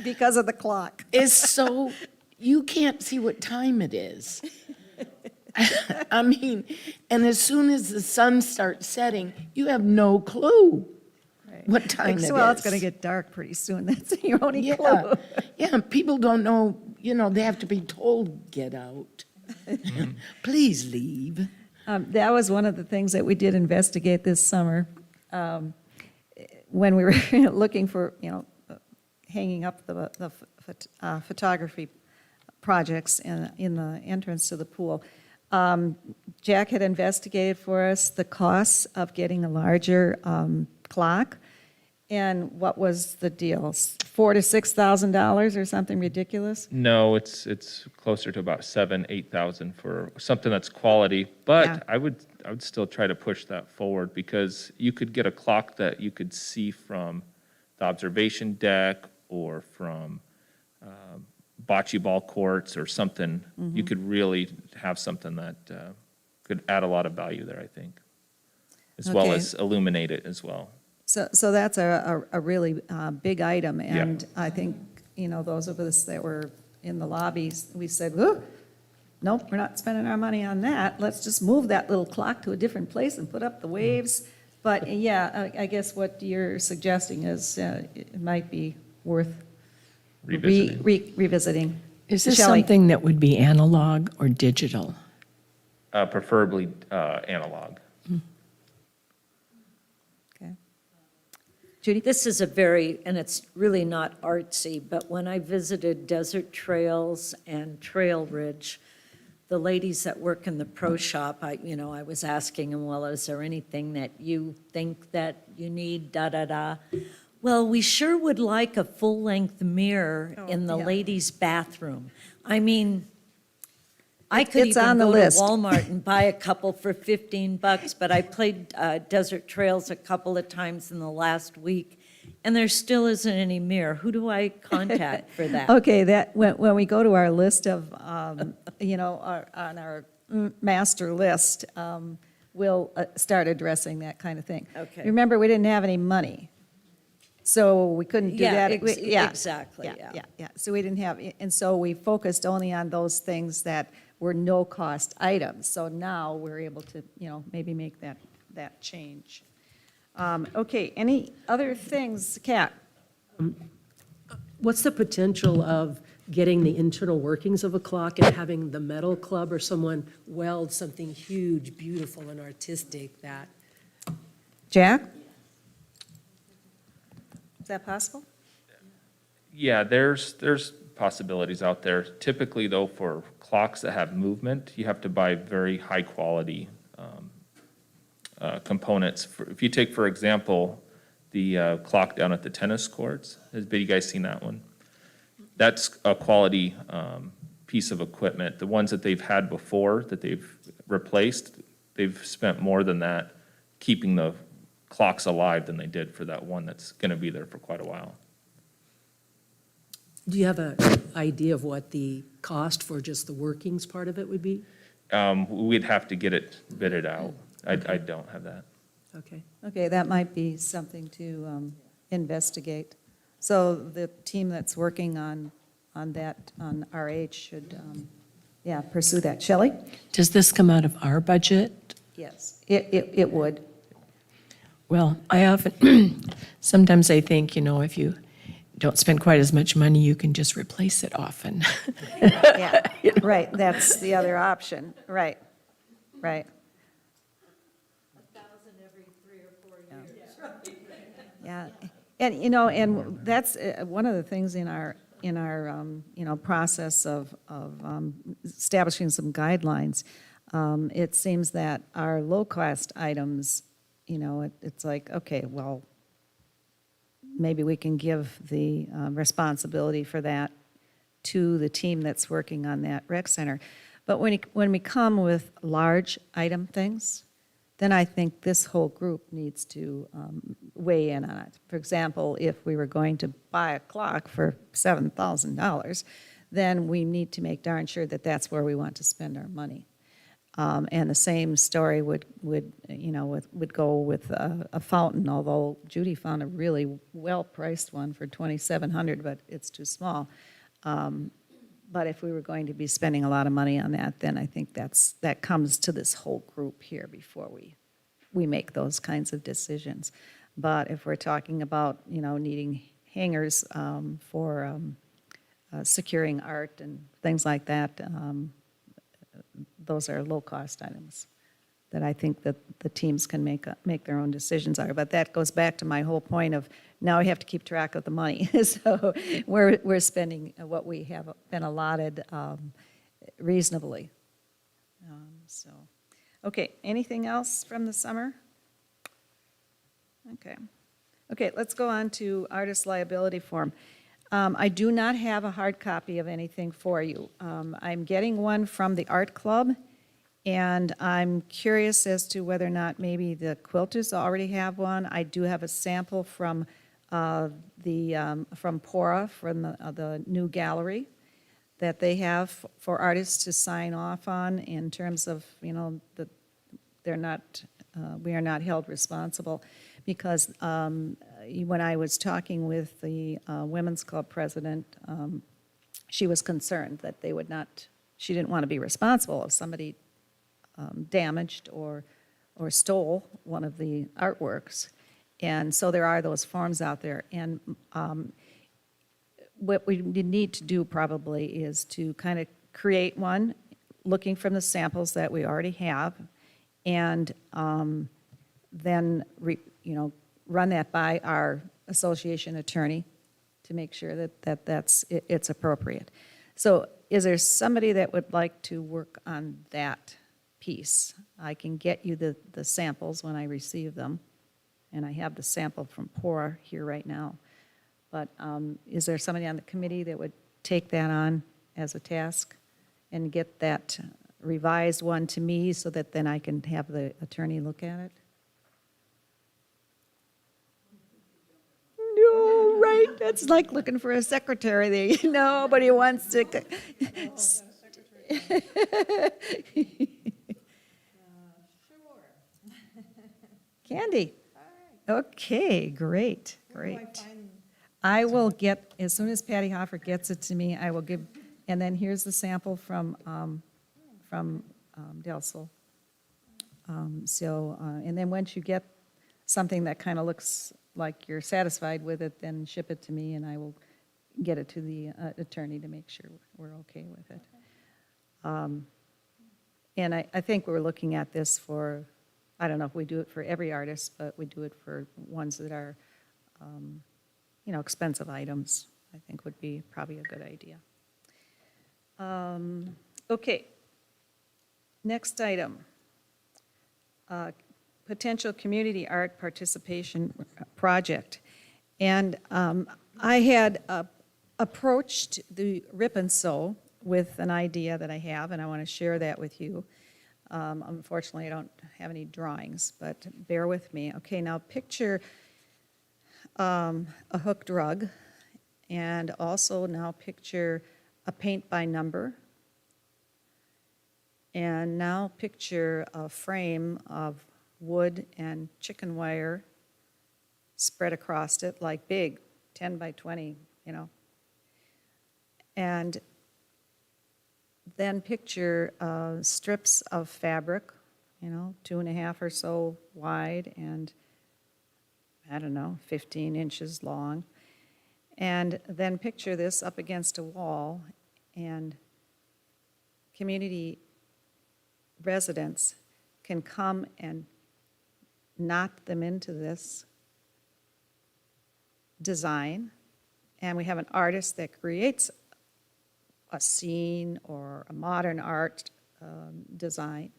Because of the clock. Is so, you can't see what time it is. I mean, and as soon as the sun starts setting, you have no clue what time it is. Well, it's going to get dark pretty soon. That's your only Yeah, clue. yeah, people don't know, they have to be told, get out. Please leave. That was one of the things that we did investigate this summer. When we were looking for, hanging up the photography projects in the entrance to the pool. Jack had investigated for us the costs of getting a larger clock, and what was the deal? $4,000 to $6,000 or something ridiculous? No, it's closer to about 8,000 for something that's quality, but Yeah. I would still try to push that forward, because you could get a clock that you could see from the observation deck or from bocce ball courts or something. You could really have something that could add a lot of value there, I think, as well Okay. as illuminate it as well. So that's a really big item, and I think, those of us that were in the lobbies, we said, nope, we're not spending our money on that. Let's just move that little clock to a different place and put up the waves. But yeah, I guess what you're suggesting is it might be worth revisiting. Is this Shelley? something that would be analog or digital? Preferably analog. Okay. Judy? This is and it's really not artsy, but when I visited Desert Trails and Trail Ridge, the ladies that work in the pro shop, I was asking them, well, is there anything that you think that you need, da-da-da? Well, we sure would like a full-length mirror in the yeah. ladies' bathroom. I mean, I could It's on even the go to list. Walmart and buy a couple for $15, but I played Desert Trails a couple of times in the last week, and there still isn't any mirror. Who do I contact for that? Okay, when we go to our list of, on our master list, we'll start addressing that kind of thing. Okay. Remember, we didn't have any money, so we couldn't do Yeah, that. exactly, yeah. Yeah, so we didn't have, and so we focused only on those things that were no-cost items. So now we're able to, maybe make that change. Okay, any other things, Kat? What's the potential of getting the internal workings of a clock and having the metal club or someone weld something huge, beautiful, and artistic that, Jack? Is that possible? Yeah, there's possibilities out there. Typically, though, for clocks that have movement, you have to buy very high-quality components. If you take, for example, the clock down at the tennis courts, have you guys seen that one? That's a quality piece of equipment. The ones that they've had before, that they've replaced, they've spent more than that keeping the clocks alive than they did for that one that's going to be there for quite a while. do you have an idea of what the cost for just the workings part of it would be? We'd have to get it bidded out. I don't have that. Okay. Okay, that might be something to investigate. So the team that's working on that, on RH should, pursue that. Shelley? Does this come out of our budget? Yes. It would. Well, I often, sometimes I think, if you don't spend quite as much money, you can just replace it often. Yeah, right, that's the other option, right. Yeah, and, and that's one of the things in our, process of establishing some guidelines. It seems that our low-cost items, it's like, okay, well, maybe we can give the responsibility for that to the team that's working on that rec center. But when we come with large item things, then I think this whole group needs to weigh in on it. For example, if we were going to buy a clock for $7,000, then we need to make darn sure that that's where we want to spend our money. And the same story would go with a fountain, although Judy found a really well-priced one for $2,700, but it's too small. But if we were going to be spending a lot of money on that, then I think that comes to this whole group here before we make those kinds of decisions. But if we're talking about, needing hangers for securing art and things like that, those are low-cost items that I think that the teams can make their own decisions on. But that goes back to my whole point of now we have to keep track of the money. So we're spending what we have been allotted reasonably. Okay, anything else from the summer? Okay, let's go on to artist liability form. I do not have a hard copy of anything for you. I'm getting one from the art club, and I'm curious as to whether or not maybe the quilters already have one. I do have a sample from from Pora, from the new gallery, that they have for artists to sign off on in terms of, that they're not, we are not held responsible. Because when I was talking with the Women's Club president, she was concerned that they would not, she didn't want to be responsible if somebody damaged or stole one of the artworks. And so there are those forms out there. And what we need to do probably is to kind of create one, looking from the samples that we already have, and then run that by our association attorney to make sure that it's appropriate. So is there somebody that would like to work on that piece? I can get you the samples when I receive them, and I have the sample from POR here right now. But is there somebody on the committee that would take that on as a task and get that revised one to me so that then I can have the attorney look at it? No, right, that's like looking for a secretary there. Nobody wants to. Candy? Okay, great, great. I will get, as soon as Patty Hoffer gets it to me, I will give, and then here's the sample from Delsel. And then once you get something that kind of looks like you're satisfied with it, then ship it to me, and I will get it to the attorney to make sure we're okay with it. And I think we're looking at this for, I don't know if we do it for every artist, but we do it for ones that are, expensive items, I think would be probably a good idea. Okay. Next item. Potential community art participation project. And I had approached the Rip and Sew with an idea that I have, and I want to share that with you. Unfortunately, I don't have any drawings, but bear with me. Okay, now picture a hooked rug, and also now picture a paint by number, and now picture a frame of wood and chicken wire spread across it like big, 10 by 20, and then picture strips of fabric, 2.5 or so wide and, 15 inches long. And then picture this up against a wall, and community residents can come and knot them into this design. And we have an artist that creates a scene or a modern art design.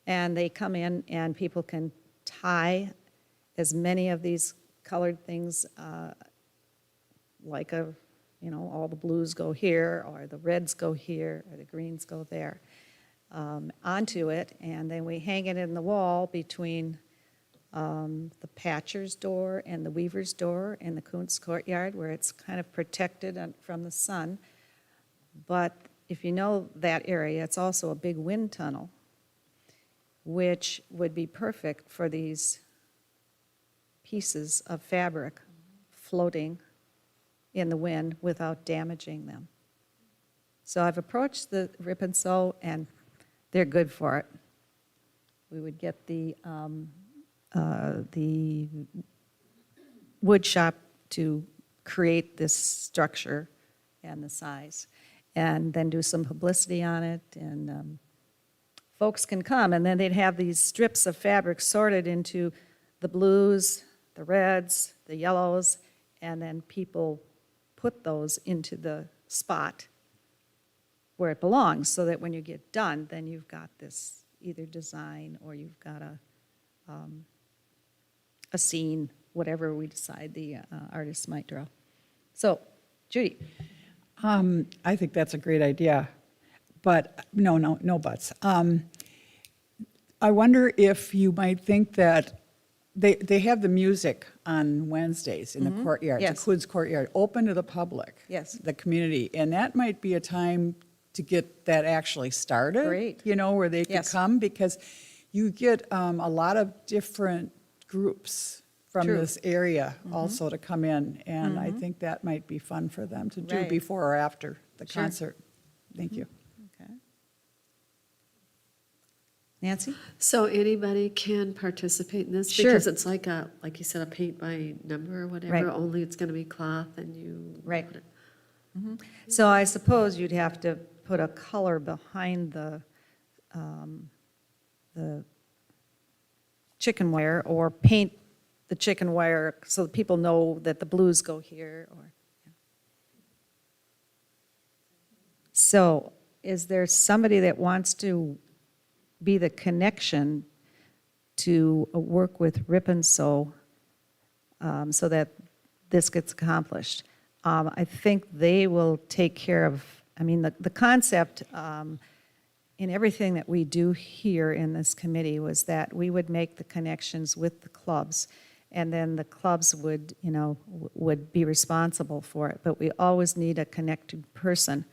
And they come in and people can tie as many of these colored things like all the blues go here, or the reds go here, or the greens go there, onto it. And then we hang it in the wall between the patcher's door and the weaver's door in the Kuntz courtyard, where it's kind of protected from the sun. But if you know that area, it's also a big wind tunnel, which would be perfect for these pieces of fabric floating in the wind without damaging them. So I've approached the Rip and Sew, and they're good for it. We would get the wood shop to create this structure and the size, and then do some publicity on it, and folks can come, and then they'd have these strips of fabric sorted into the blues, the reds, the yellows, and then people put those into the spot where it belongs, so that when you get done, then you've got this either design or you've got a scene, whatever we decide the artist might draw. So, Judy. I think that's a great idea, but no buts. I wonder if you might think that they have the music on Wednesdays in the courtyard, Yes. the Quds courtyard, open to the public. Yes. The community, and that might be a time to get that actually started. Great. Where they could Yes. come, because you get a lot of different groups from True. this area also to come in, and I think that might be fun for them to do Right. before or after the Sure. concert. Thank you. Okay. Nancy? So anybody can participate in this? Sure. Because it's like you said, a paint by number or whatever, Right. only it's going to be cloth and you. Right. put it- So I suppose you'd have to put a color behind the chicken wire, or paint the chicken wire so that people know that the blues go here, or. So is there somebody that wants to be the connection to work with Rip and Sew so that this gets accomplished? I think they will take care of, I mean, the concept in everything that we do here in this committee was that we would make the connections with the clubs, and then the clubs would, would be responsible for it. But we always need a connected person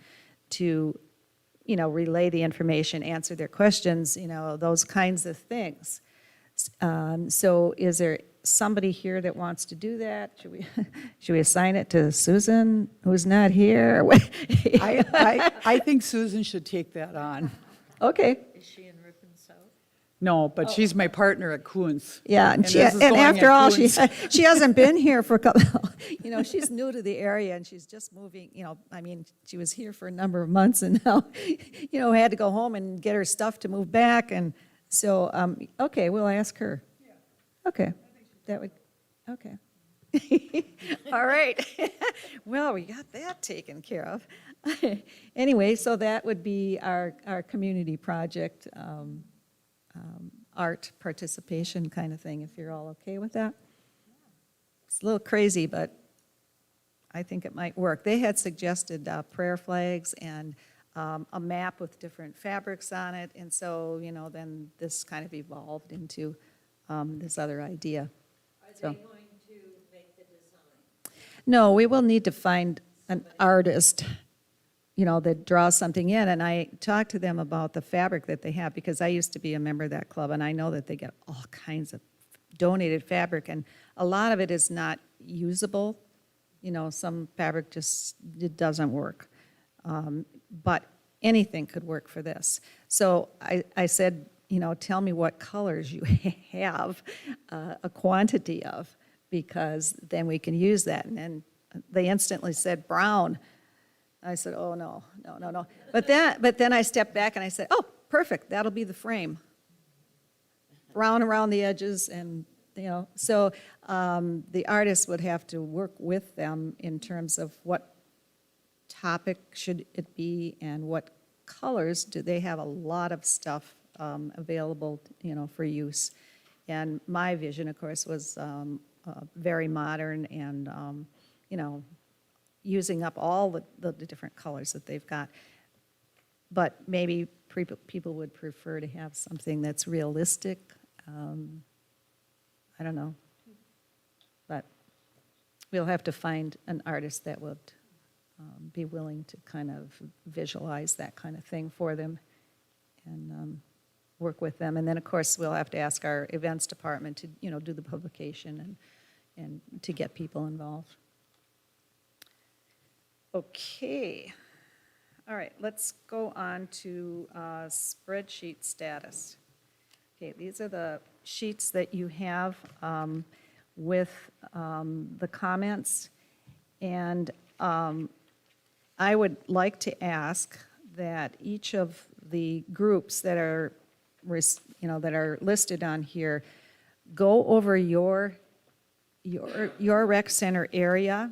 to, relay the information, answer their questions, those kinds of things. So is there somebody here that wants to do that? Should we assign it to Susan, who's not here? I think Susan should take that on. Okay. Is she in Rip and Sew? No, but she's my partner at Coons. Yeah, And and, this is going after at all, Coons. she hasn't been here for a couple, she's new to the area and she's just moving, she was here for a number of months and now, had to go home and get her stuff to move back. And so, okay, we'll ask her. Okay, that would, okay. All right. Well, we got that taken care of. Anyway, so that would be our community project, art participation kind of thing, if you're all okay with that. It's a little crazy, but I think it might work. They had suggested prayer flags and a map with different fabrics on it, and so, then this kind of evolved into this other idea. Are they So- going to make the design? No, we will need to find an artist, that draws something in. And I talked to them about the fabric that they have, because I used to be a member of that club, and I know that they get all kinds of donated fabric, and a lot of it is not usable. Some fabric just, it doesn't work. But anything could work for this. So I said, tell me what colors you have a quantity of, because then we can use that. And then they instantly said brown. I said, oh, no. But then I stepped back and I said, oh, perfect, that'll be the frame. Brown around the edges and, so the artist would have to work with them in terms of what topic should it be and what colors. Do they have a lot of stuff available, for use? And my vision, of course, was very modern and, using up all the different colors that they've got. But maybe people would prefer to have something that's realistic. I don't know. But we'll have to find an artist that would be willing to kind of visualize that kind of thing for them and work with them. And then, of course, we'll have to ask our events department to, do the publication and to get people involved. Okay. All right, let's go on to spreadsheet status. Okay, these are the sheets that you have with the comments. And I would like to ask that each of the groups that are, that are listed on here go over your rec center area,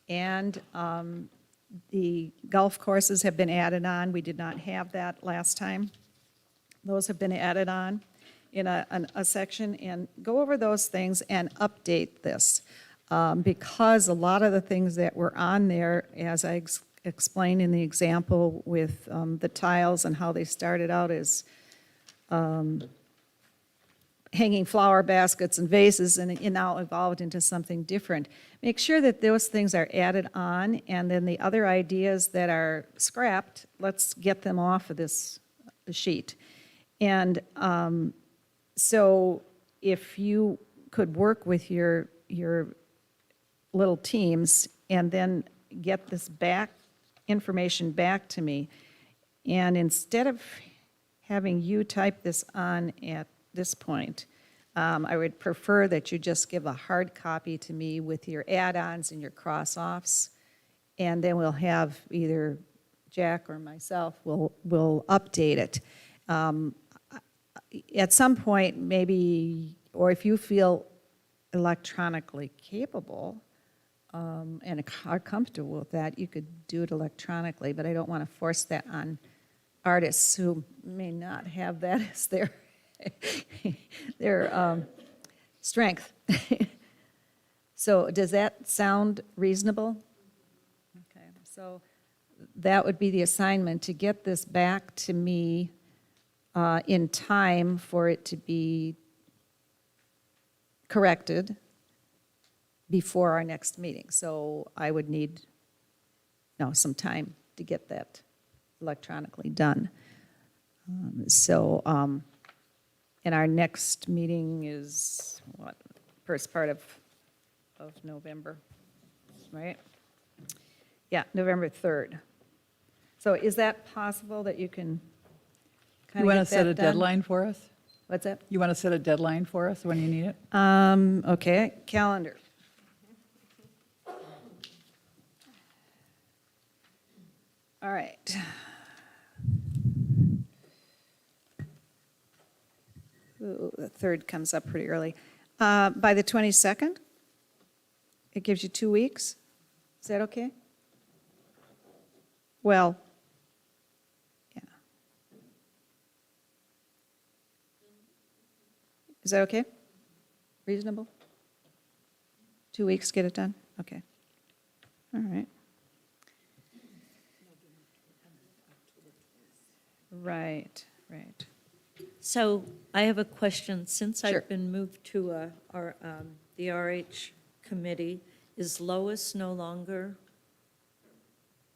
and the golf courses have been added on. We did not have that last time. Those have been added on in a section, and go over those things and update this. Because a lot of the things that were on there, as I explained in the example with the tiles and how they started out as hanging flower baskets and vases, and it now evolved into something different. Make sure that those things are added on, and then the other ideas that are scrapped, let's get them off of this sheet. And so if you could work with your little teams and then get this information back to me, and instead of having you type this on at this point, I would prefer that you just give a hard copy to me with your add-ons and your cross-offs, and then we'll have either Jack or myself will update it. At some point, maybe, or if you feel electronically capable, and are comfortable with that, you could do it electronically, but I don't want to force that on artists who may not have that as their strength. So does that sound reasonable? Okay, so that would be the assignment, to get this back to me in time for it to be corrected before our next meeting. So I would need, some time to get that electronically done. And our next meeting is, what, first part of November, right? Yeah, November 3rd. So is that possible that you can kind You of want to get set that a done? deadline for us? What's that? You want to set a deadline for us when you need it? Okay, calendar. All right. Ooh, the 3rd comes up pretty early. By the 22nd? It gives you 2 weeks? Is that okay? Well, yeah. Is that okay? Reasonable? 2 weeks, get it done? Okay. All right. Right, right. So I have a question. Since Sure. I've been moved to the RH committee, is Lois no longer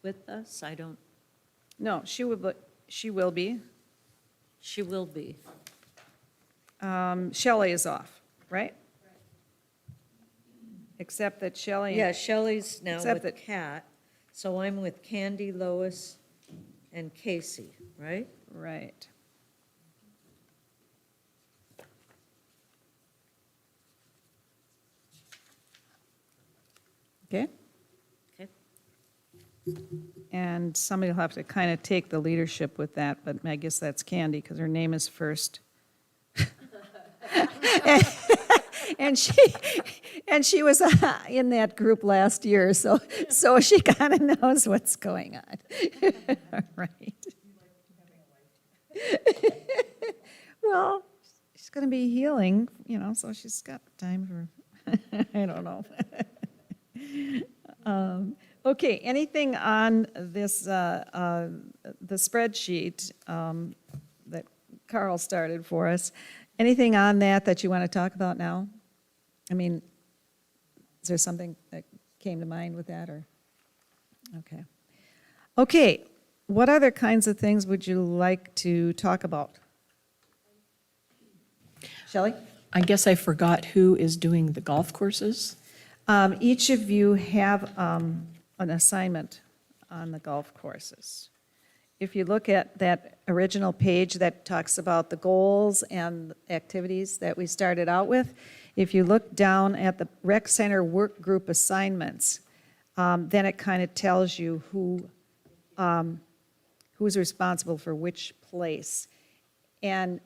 with us? I don't, No, she will be. she will be. Shelley is off, right? Except that Shelley. Yeah, Shelley's now Except with that- Kat, so I'm with Candy, Lois, and Casey, right? Right. Okay, Okay. and somebody will have to kind of take the leadership with that, but I guess that's Candy, because her name is first. And she was in that group last year, so she kind of knows what's going on. Right. Well, she's going to be healing, so she's got time for, I don't know. Okay, anything on this, the spreadsheet that Carl started for us? Anything on that you want to talk about now? I mean, is there something that came to mind with that, or? Okay. Okay, what other kinds of things would you like to talk about? Shelley? I guess I forgot who is doing the golf courses. Each of you have an assignment on the golf courses. If you look at that original page that talks about the goals and activities that we started out with, if you look down at the rec center work group assignments, then it kind of tells you who's responsible for which place. And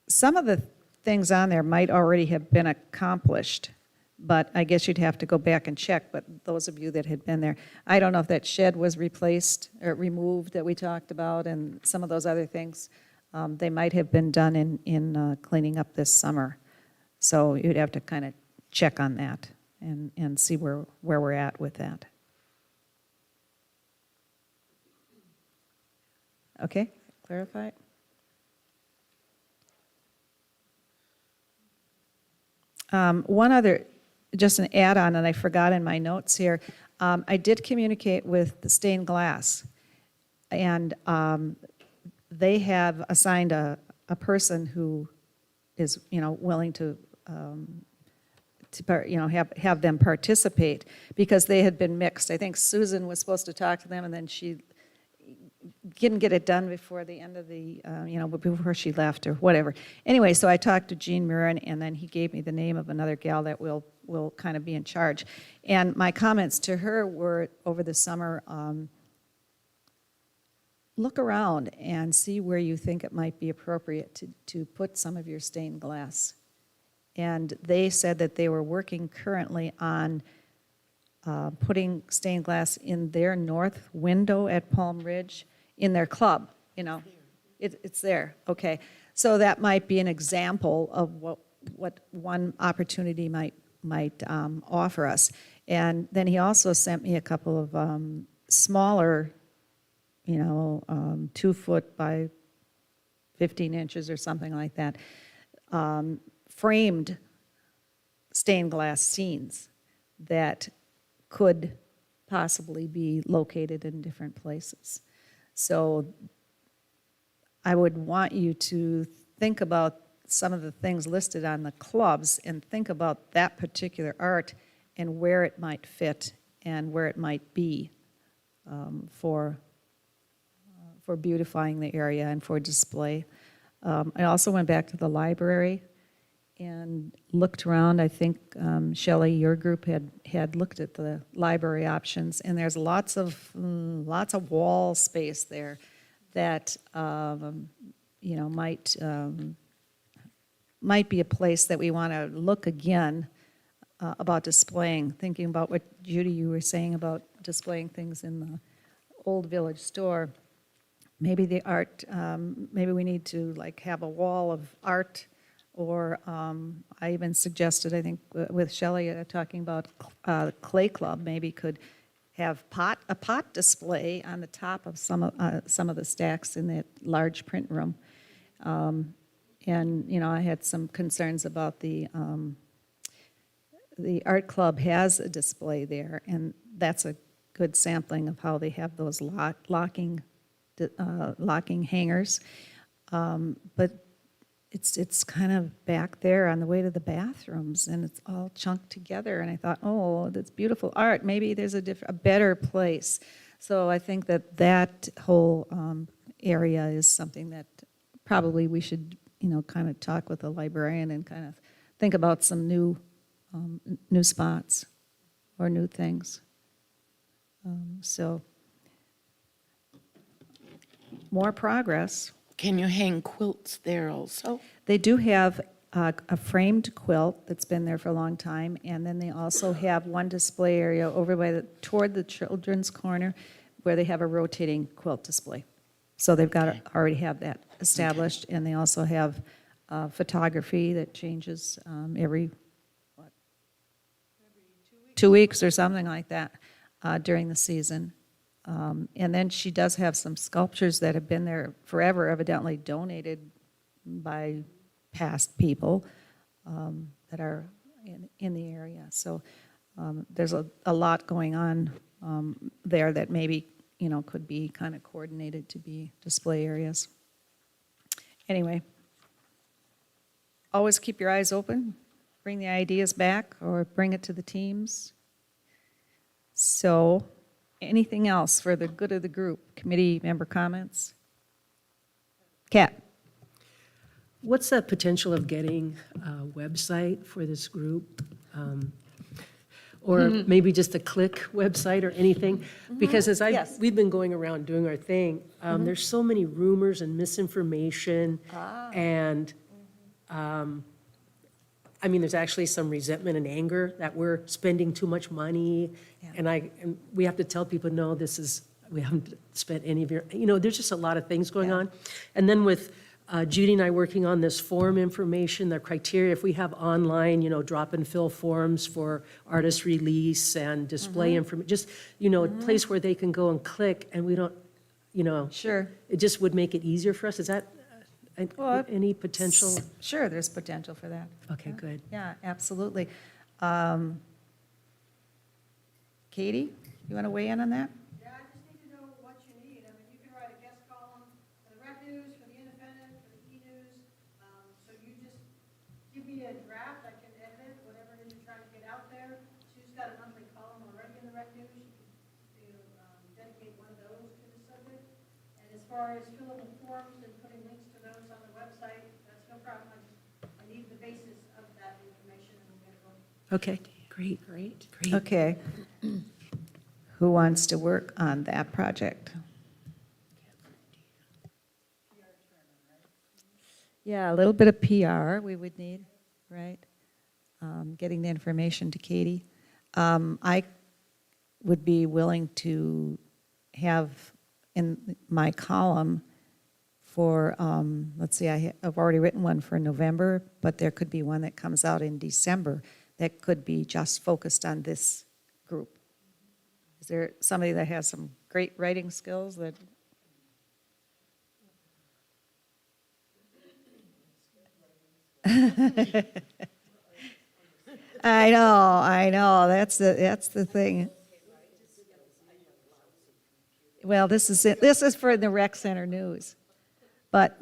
some of the things on there might already have been accomplished, but I guess you'd have to go back and check, but those of you that had been there, I don't know if that shed was replaced or removed that we talked about, and some of those other things, they might have been done in cleaning up this summer. So you'd have to kind of check on that and see where we're at with that. Okay, clarify it? One other, just an add-on, and I forgot in my notes here, I did communicate with the stained glass, and they have assigned a person who is, willing to have them participate, because they had been mixed. I think Susan was supposed to talk to them, and then she didn't get it done before the end of the, before she left or whatever. Anyway, so I talked to Gene Murin, and then he gave me the name of another gal that will kind of be in charge. And my comments to her were, over the summer, look around and see where you think it might be appropriate to put some of your stained glass. And they said that they were working currently on putting stained glass in their north window at Palm Ridge, in their club, you know. It's there, okay. So that might be an example of what one opportunity might offer us. And then he also sent me a couple of smaller, 2 foot by 15 inches or something like that, framed stained glass scenes that could possibly be located in different places. So I would want you to think about some of the things listed on the clubs and think about that particular art and where it might fit and where it might be for beautifying the area and for display. I also went back to the library and looked around. I think, Shelley, your group had looked at the library options, and there's lots of wall space there that might be a place that we want to look again about displaying, thinking about what, Judy, you were saying about displaying things in the old village store. Maybe the art, maybe we need to like have a wall of art, or I even suggested, I think with Shelley talking about Clay Club, maybe could have a pot display on the top of some of the stacks in that large print room. And I had some concerns about the art club has a display there, and that's a good sampling of how they have those locking hangers. But it's kind of back there on the way to the bathrooms, and it's all chunked together. And I thought, oh, that's beautiful art. Maybe there's a better place. So I think that whole area is something that probably we should, kind of talk with the librarian and kind of think about some new spots or new things. So more progress. Can you hang quilts there also? They do have a framed quilt that's been there for a long time, and then they also have one display area over by toward the children's corner where they have a rotating quilt display. So they've got already have that established, and they also have photography that changes every 2 weeks or something like that during the season. And then she does have some sculptures that have been there forever, evidently donated by past people that are in the area. So there's a lot going on there that maybe, could be kind of coordinated to be display areas. Anyway, always keep your eyes open, bring the ideas back or bring it to the teams. So, anything else for the good of the group? Committee member comments? Kat? What's the potential of getting a website for this group? Or maybe just a click website or anything? Because as Yes. we've been going around doing our thing, there's so many rumors and misinformation. And, there's actually some resentment and anger that we're spending too much money. Yeah. And we have to tell people, no, we haven't spent any of your, there's just a lot of things going on. And then with Judy and I working on this form information, the criteria, if we have online, drop and fill forms for artist release and display information, just, a place where they can go and click and we don't, Sure. it just would make it easier for us. Is that Well, any potential? Sure, there's potential for that. Okay, good. Yeah, absolutely. Katie, you want to weigh in on that? Yeah, I just need to know what you need. You can write a guest column for the Red News, for the Independent, for the E-News. So you just give me a draft, I can edit whatever it is you're trying to get out there. Sue's got a monthly column already in the Red News. You can dedicate one of those to the subject. And as far as filling the forms and putting links to those on the website, that's no problem. I need the basis of that information and we'll get it going. Okay, great. Okay. Who wants to work on that project? Yeah, a little bit of PR we would need, right? Getting the information to Katie. I would be willing to have in my column for, let's see, I've already written one for November, but there could be one that comes out in December that could be just focused on this group. Is there somebody that has some great writing skills that? I know, that's the thing. Well, this is it, this is for the rec center news, but,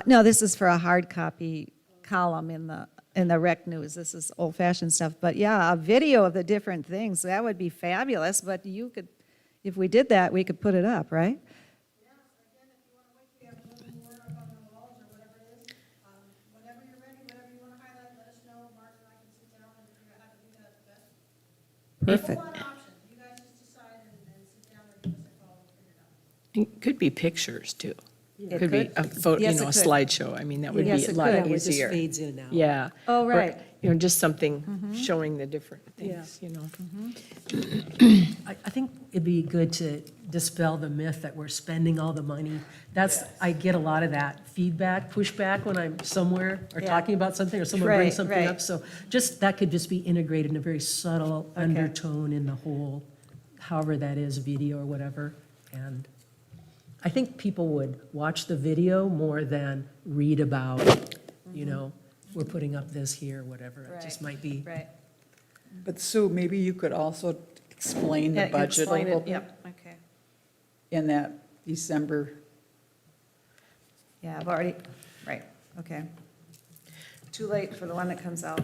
no, this is for a hard copy column in the rec news, this is old-fashioned stuff, but yeah, a video of the different things, that would be fabulous, but you could, if we did that, we could put it up, right? Yes, again, if you want to wait till you have a little more up on the walls or whatever it is, whenever you're ready, whatever you want to highlight, let us know. Mark and I can sit down and figure out how to do that best. Perfect. There's a lot of options. You guys just decide and sit down and give us a call and figure it out. It could be pictures, too. It Could be a photo, Yes, a it could. slideshow. I mean, that would Yes, be a it lot could. Yeah, where it just easier. fades in and out. Yeah. Oh, Or, right. just something showing the different things, I think it'd be good to dispel the myth that we're spending all the money. I get a lot of that feedback, pushback when I'm somewhere or Yeah. talking about something or someone Right, brings something right. up. So that could just be integrated in a very subtle undertone in the whole, however that is, video or whatever. And I think people would watch the video more than read about, we're putting up this here, whatever. It just might be. Right. But Sue, maybe you could also explain the Yeah, budget a explain little it, bit yep, okay. in that December. Yeah, I've already, right, okay. Too late for the one that comes out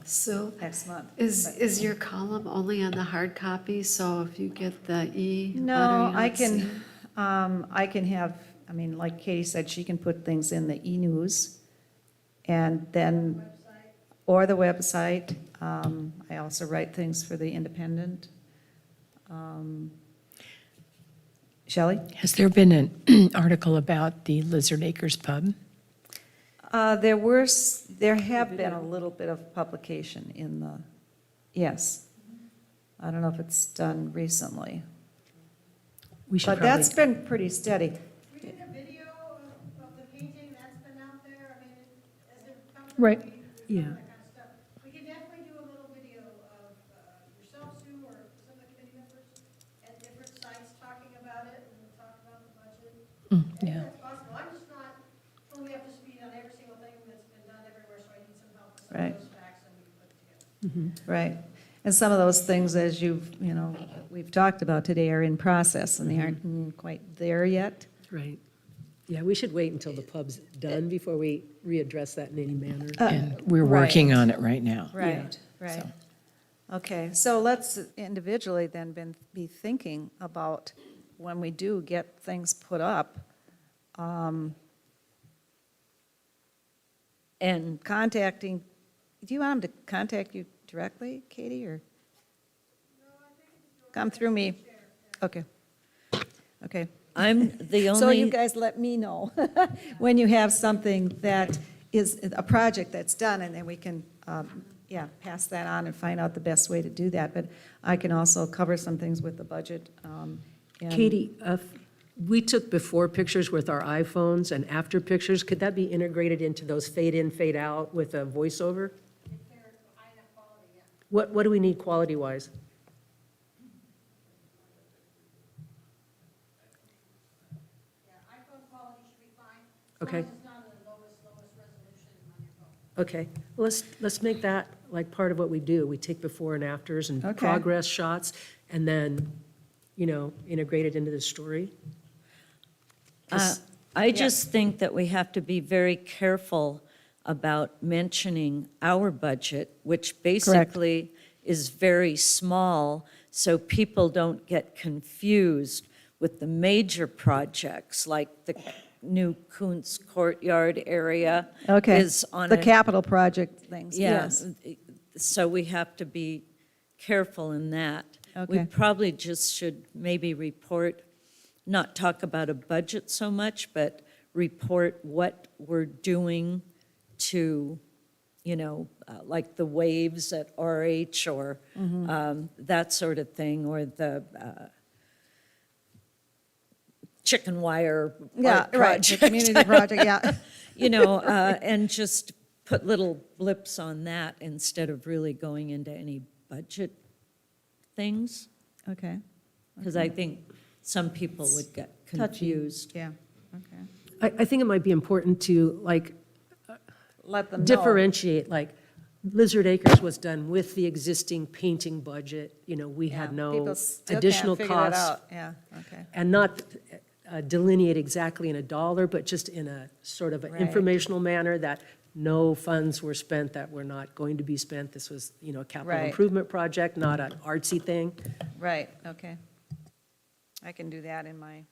So next month. is your column only on the hard copy? So if you get the E letter, No, you I don't see can, it? I can have, I mean, like Katie said, she can put things in the e-news and then, or the website. I also write things for the Independent. Shelley? Has there been an article about the Lizard Acres Pub? There have been a little bit of publication in the, yes. I don't know if it's done recently, We should but probably. that's been pretty steady. We did a video of the painting, that's been out there, I mean, as it comes. Right. We Yeah. that kind of stuff. We can definitely do a little video of yourself, Sue, or some of the committee members at different sites talking about it, and we'll talk about the budget. Yeah. That's possible, I'm just not totally up to speed on every single thing that's been done everywhere, so I need some help with some Right. of those facts that we can put together. Right. And some of those things, as we've talked about today, are in process, and they aren't quite there yet. Right. Yeah, we should wait until the pub's done before we readdress that in any manner. And we're working on it right now. Right, right. Okay, so let's individually then be thinking about when we do get things put up, and contacting, do you want them to contact you directly, Katie, or? Come through me? Okay. Okay. I'm the So you only, guys let me know when you have something that is a project that's done, and then we can, pass that on and find out the best way to do that. But I can also cover some things with the budget. And- Katie, we took before pictures with our iPhones and after pictures. Could that be integrated into those fade in, fade out with a voiceover? What do we need quality-wise? Yeah, iPhone quality should be fine. Okay. As long as it's not the lowest resolution on your phone. Okay, let's make that like part of what we do. We take before and afters and Okay. progress shots, and then, integrate it into the story. I just think that we have to be very careful about mentioning our budget, which basically is very small, so people don't get confused with the major projects, like the new Kuntz Courtyard area Okay, is on the a- capital project things, Yeah, yes. so we have to be careful in that. We Okay. probably just should maybe report, not talk about a budget so much, but report what we're doing to like the waves at RH or that sort of thing, or the chicken wire Yeah, art right, the project. community project, yeah. And just put little blips on that instead of really going into any budget things, Okay, because I think some people would get confused. yeah, okay. I think it might be important to, like, Let them know. differentiate, like, Lizard Acres was done with the existing painting budget, we had Yeah, no people still additional can't figure that costs. out. Yeah, okay. And not delineate exactly in a dollar, but just in a sort of an Right. informational manner that no funds were spent that were not going to be spent. This was, a capital Right. improvement project, not an artsy thing. Right, okay. I can do that in my,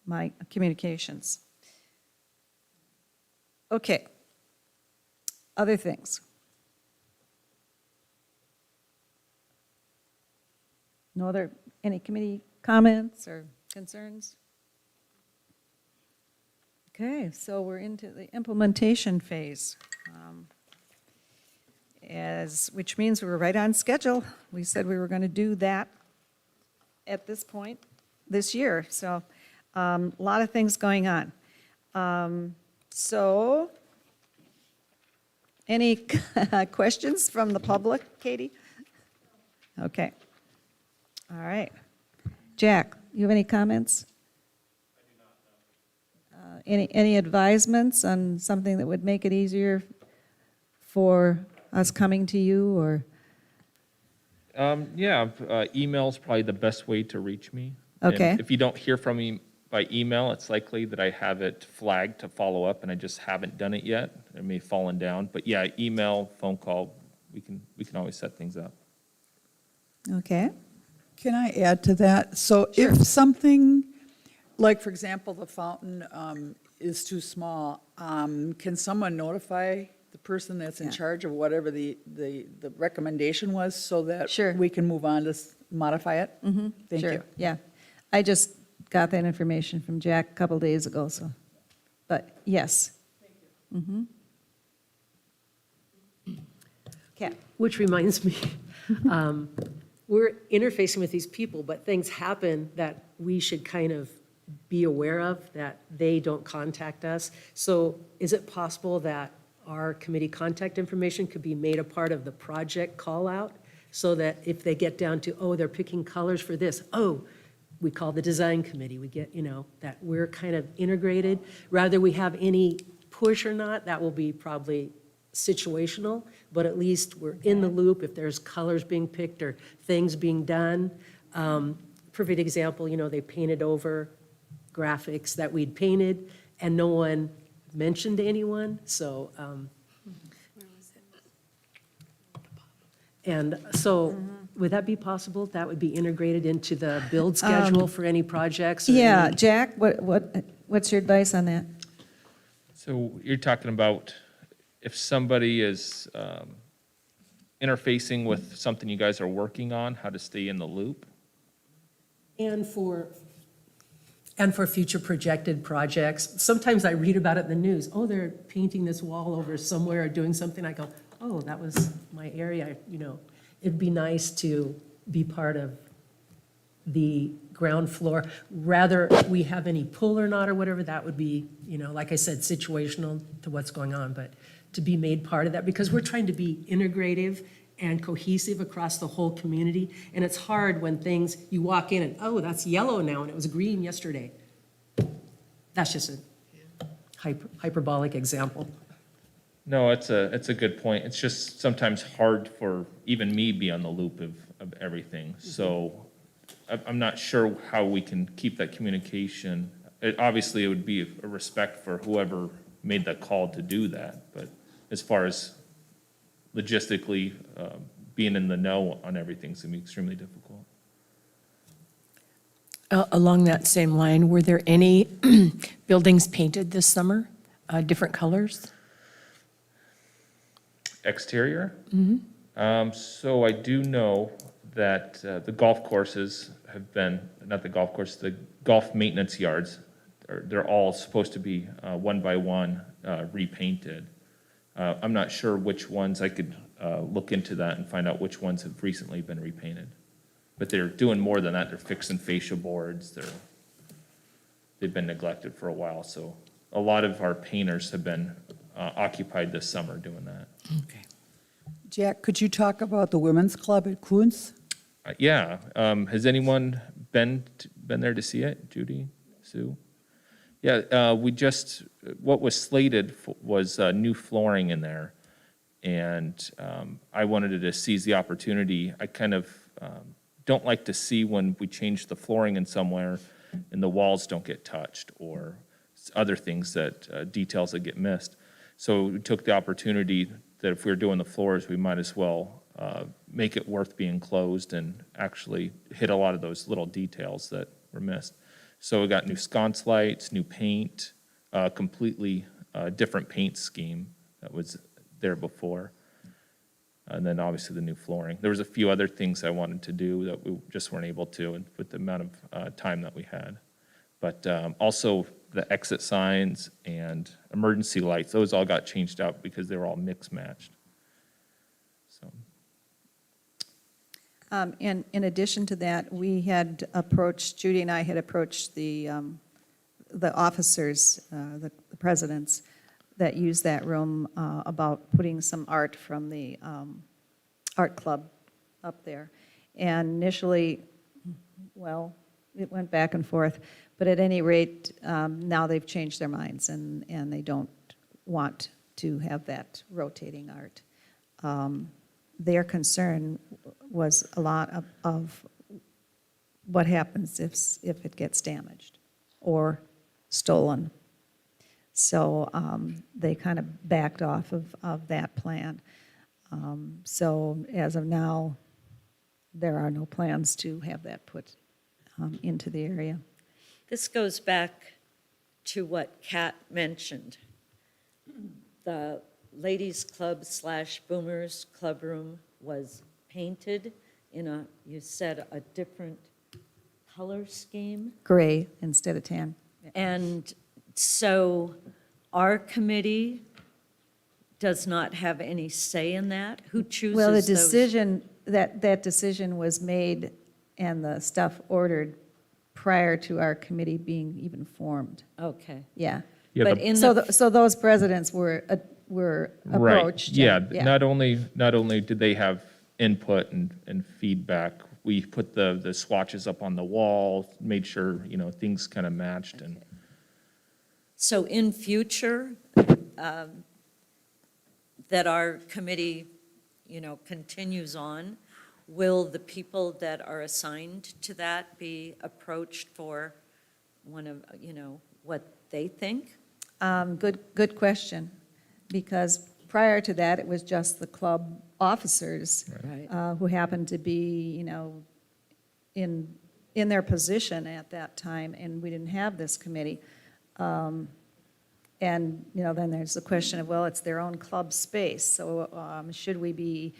my communications. Okay. Other things? No other, any committee comments or concerns? Okay, so we're into the implementation phase. Which means we're right on schedule. We said we were going to do that at this point this year, so a lot of things going on. So, any questions from the public, Katie? Okay. All right. Jack, you have any comments? I do not, no. Any advisements on something that would make it easier for us coming to you, or? Email's probably the best way to reach me. And Okay. if you don't hear from me by email, it's likely that I have it flagged to follow up, and I just haven't done it yet. It may have fallen down, but yeah, email, phone call, we can always set things up. Okay. Can I add to that? So if something, like for example, the fountain is too small, can someone notify the person that's in Yeah. charge of whatever the recommendation was so that Sure. we can move on to modify it? Thank Sure, you. yeah. I just got that information from Jack a couple days ago, so, but yes. Mm-hmm. Okay. Which reminds me, we're interfacing with these people, but things happen that we should kind of be aware of, that they don't contact us. So is it possible that our committee contact information could be made a part of the project call-out? So that if they get down to, oh, they're picking colors for this, oh, we call the design committee, we get, that we're kind of integrated. Rather we have any push or not, that will be probably situational, but at least we're in the loop if there's colors being picked or things being done. Perfect example, they painted over graphics that we'd painted and no one mentioned to anyone, so. And so would that be possible? That would be integrated into the build schedule for any projects? or Yeah, any- Jack, what's your advice on that? So you're talking about if somebody is interfacing with something you guys are working on, how to stay in the loop? And for future projected projects. Sometimes I read about it in the news, oh, they're painting this wall over somewhere or doing something. I go, oh, that was my area, It'd be nice to be part of the ground floor. Rather we have any pull or not or whatever, that would be, like I said, situational to what's going on, but to be made part of that, because we're trying to be integrative and cohesive across the whole community. And it's hard when things, you walk in and, oh, that's yellow now and it was green yesterday. That's just a hyperbolic example. No, it's a good point. It's just sometimes hard for even me be on the loop of everything. So I'm not sure how we can keep that communication. Obviously, it would be a respect for whoever made that call to do that. But as far as logistically being in the know on everything is going to be extremely difficult. Along that same line, were there any buildings painted this summer, different colors? Exterior? So I do know that the golf courses have been, not the golf course, the golf maintenance yards they're all supposed to be one by one repainted. I'm not sure which ones, I could look into that and find out which ones have recently been repainted. But they're doing more than that, they're fixing fascia boards, they've been neglected for a while, so a lot of our painters have been occupied this summer doing that. Okay. Jack, could you talk about the women's club at Coons? Yeah, has anyone been there to see it? Judy, Sue? Yeah, what was slated was new flooring in there. And I wanted to seize the opportunity. I kind of don't like to see when we change the flooring in somewhere and the walls don't get touched or other things details that get missed. So we took the opportunity that if we were doing the floors, we might as well make it worth being closed and actually hit a lot of those little details that were missed. So we got new sconce lights, new paint, completely different paint scheme that was there before. And then obviously the new flooring. There was a few other things I wanted to do that we just weren't able to and with the amount of time that we had. But also the exit signs and emergency lights, those all got changed out because they were all mix matched. So. In addition to that, Judy and I had approached the officers, the presidents that use that room about putting some art from the art club up there. And initially, well, it went back and forth, but at any rate, now they've changed their minds and they don't want to have that rotating art. Their concern was a lot of what happens if it gets damaged or stolen. So they kind of backed off of that plan. So as of now, there are no plans to have that put into the area. This goes back to what Kat mentioned. The ladies' club / boomers club room was painted in you said a different color scheme? Gray instead of tan. And so our committee does not have any say in that? Who chooses Well, the those? decision, that decision was made and the stuff ordered prior to our committee being even formed. Okay. Yeah. Yeah, But the- in So, the, so those presidents were Right, approached. yeah, and- not only did they have input and feedback, we put the swatches up on the wall, made sure, things kind of matched and. so in future, that our committee, continues on, will the people that are assigned to that be approached for one of, what they think? Good question, because prior to that, it was just the club officers Right. who happened to be, in their position at that time, and we didn't have this committee. And, then there's the question of, well, it's their own club space, so should we be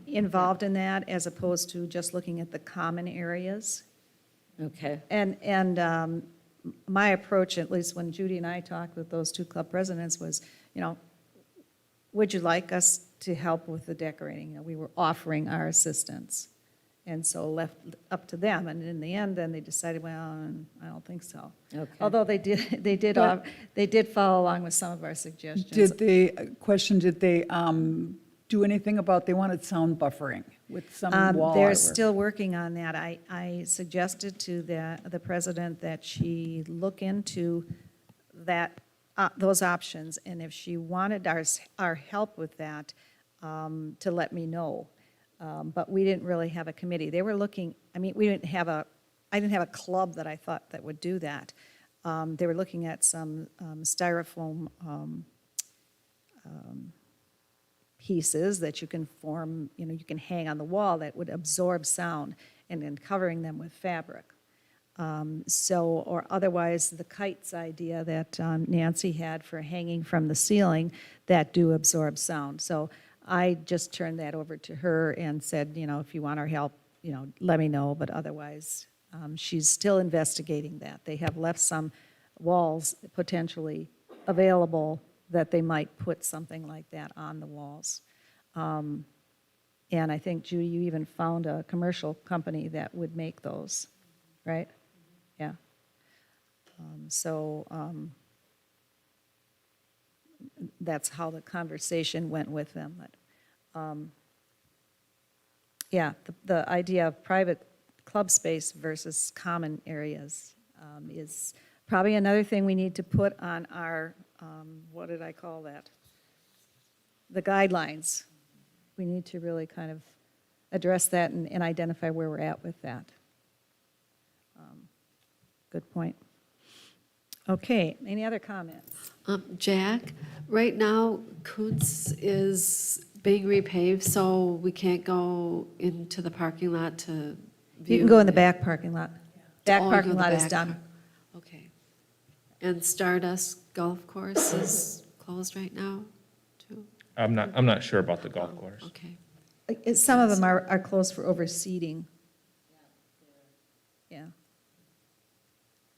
involved in that as opposed to just looking at the common areas? Okay. And my approach, at least when Judy and I talked with those two club presidents, was, would you like us to help with the decorating? We were offering our assistance. And so left up to them. And in the end, then they decided, well, I don't think so. Okay. Although they did follow along with some of our suggestions. Did they do anything about, they wanted sound buffering with some wall They're artwork? still working on that. I suggested to the president that she look into those options, and if she wanted our help with that, to let me know. But we didn't really have a committee. They were looking, I didn't have a club that I thought that would do that. They were looking at some styrofoam pieces that you can form, you can hang on the wall that would absorb sound, and then covering them with fabric. Or otherwise, the kites idea that Nancy had for hanging from the ceiling that do absorb sound. So I just turned that over to her and said, if you want our help, let me know, but otherwise, She's still investigating that. They have left some walls potentially available that they might put something like that on the walls. And I think, Judy, you even found a commercial company that would make those, right? Yeah. That's how the conversation went with them. But, yeah, the idea of private club space versus common areas is probably another thing we need to put on our, what did I call that? The guidelines. We need to really kind of address that and identify where we're at with that. Good point. Okay, any other comments? Jack, right now, Coots is being repaved, so we can't go into the parking lot to view. You can go in the it. back parking lot. Back Oh, you go parking in the lot is back done. Okay. And Stardust Golf Course is closed right now, too? I'm not sure about the golf course. Okay. Some of them are closed for overseeding. Yeah.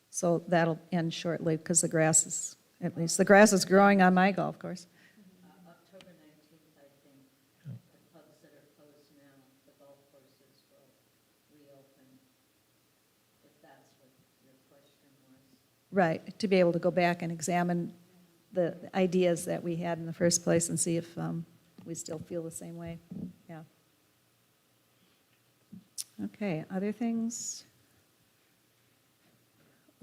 So that'll end shortly because the grass is, at least, the grass is growing on my golf course. October 19th, I think, the clubs that are closed now, the golf courses will reopen, if that's what your question was. Right, to be able to go back and examine the ideas that we had in the first place and see if we still feel the same way. Yeah. Okay, other things?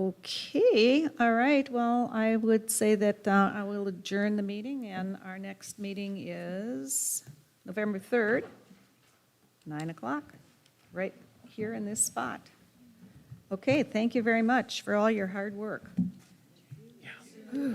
Okay, all right, well, I would say that I will adjourn the meeting, and our next meeting is November 3rd, 9 o'clock, right here in this spot. Okay, thank you very much for all your hard work. Yeah.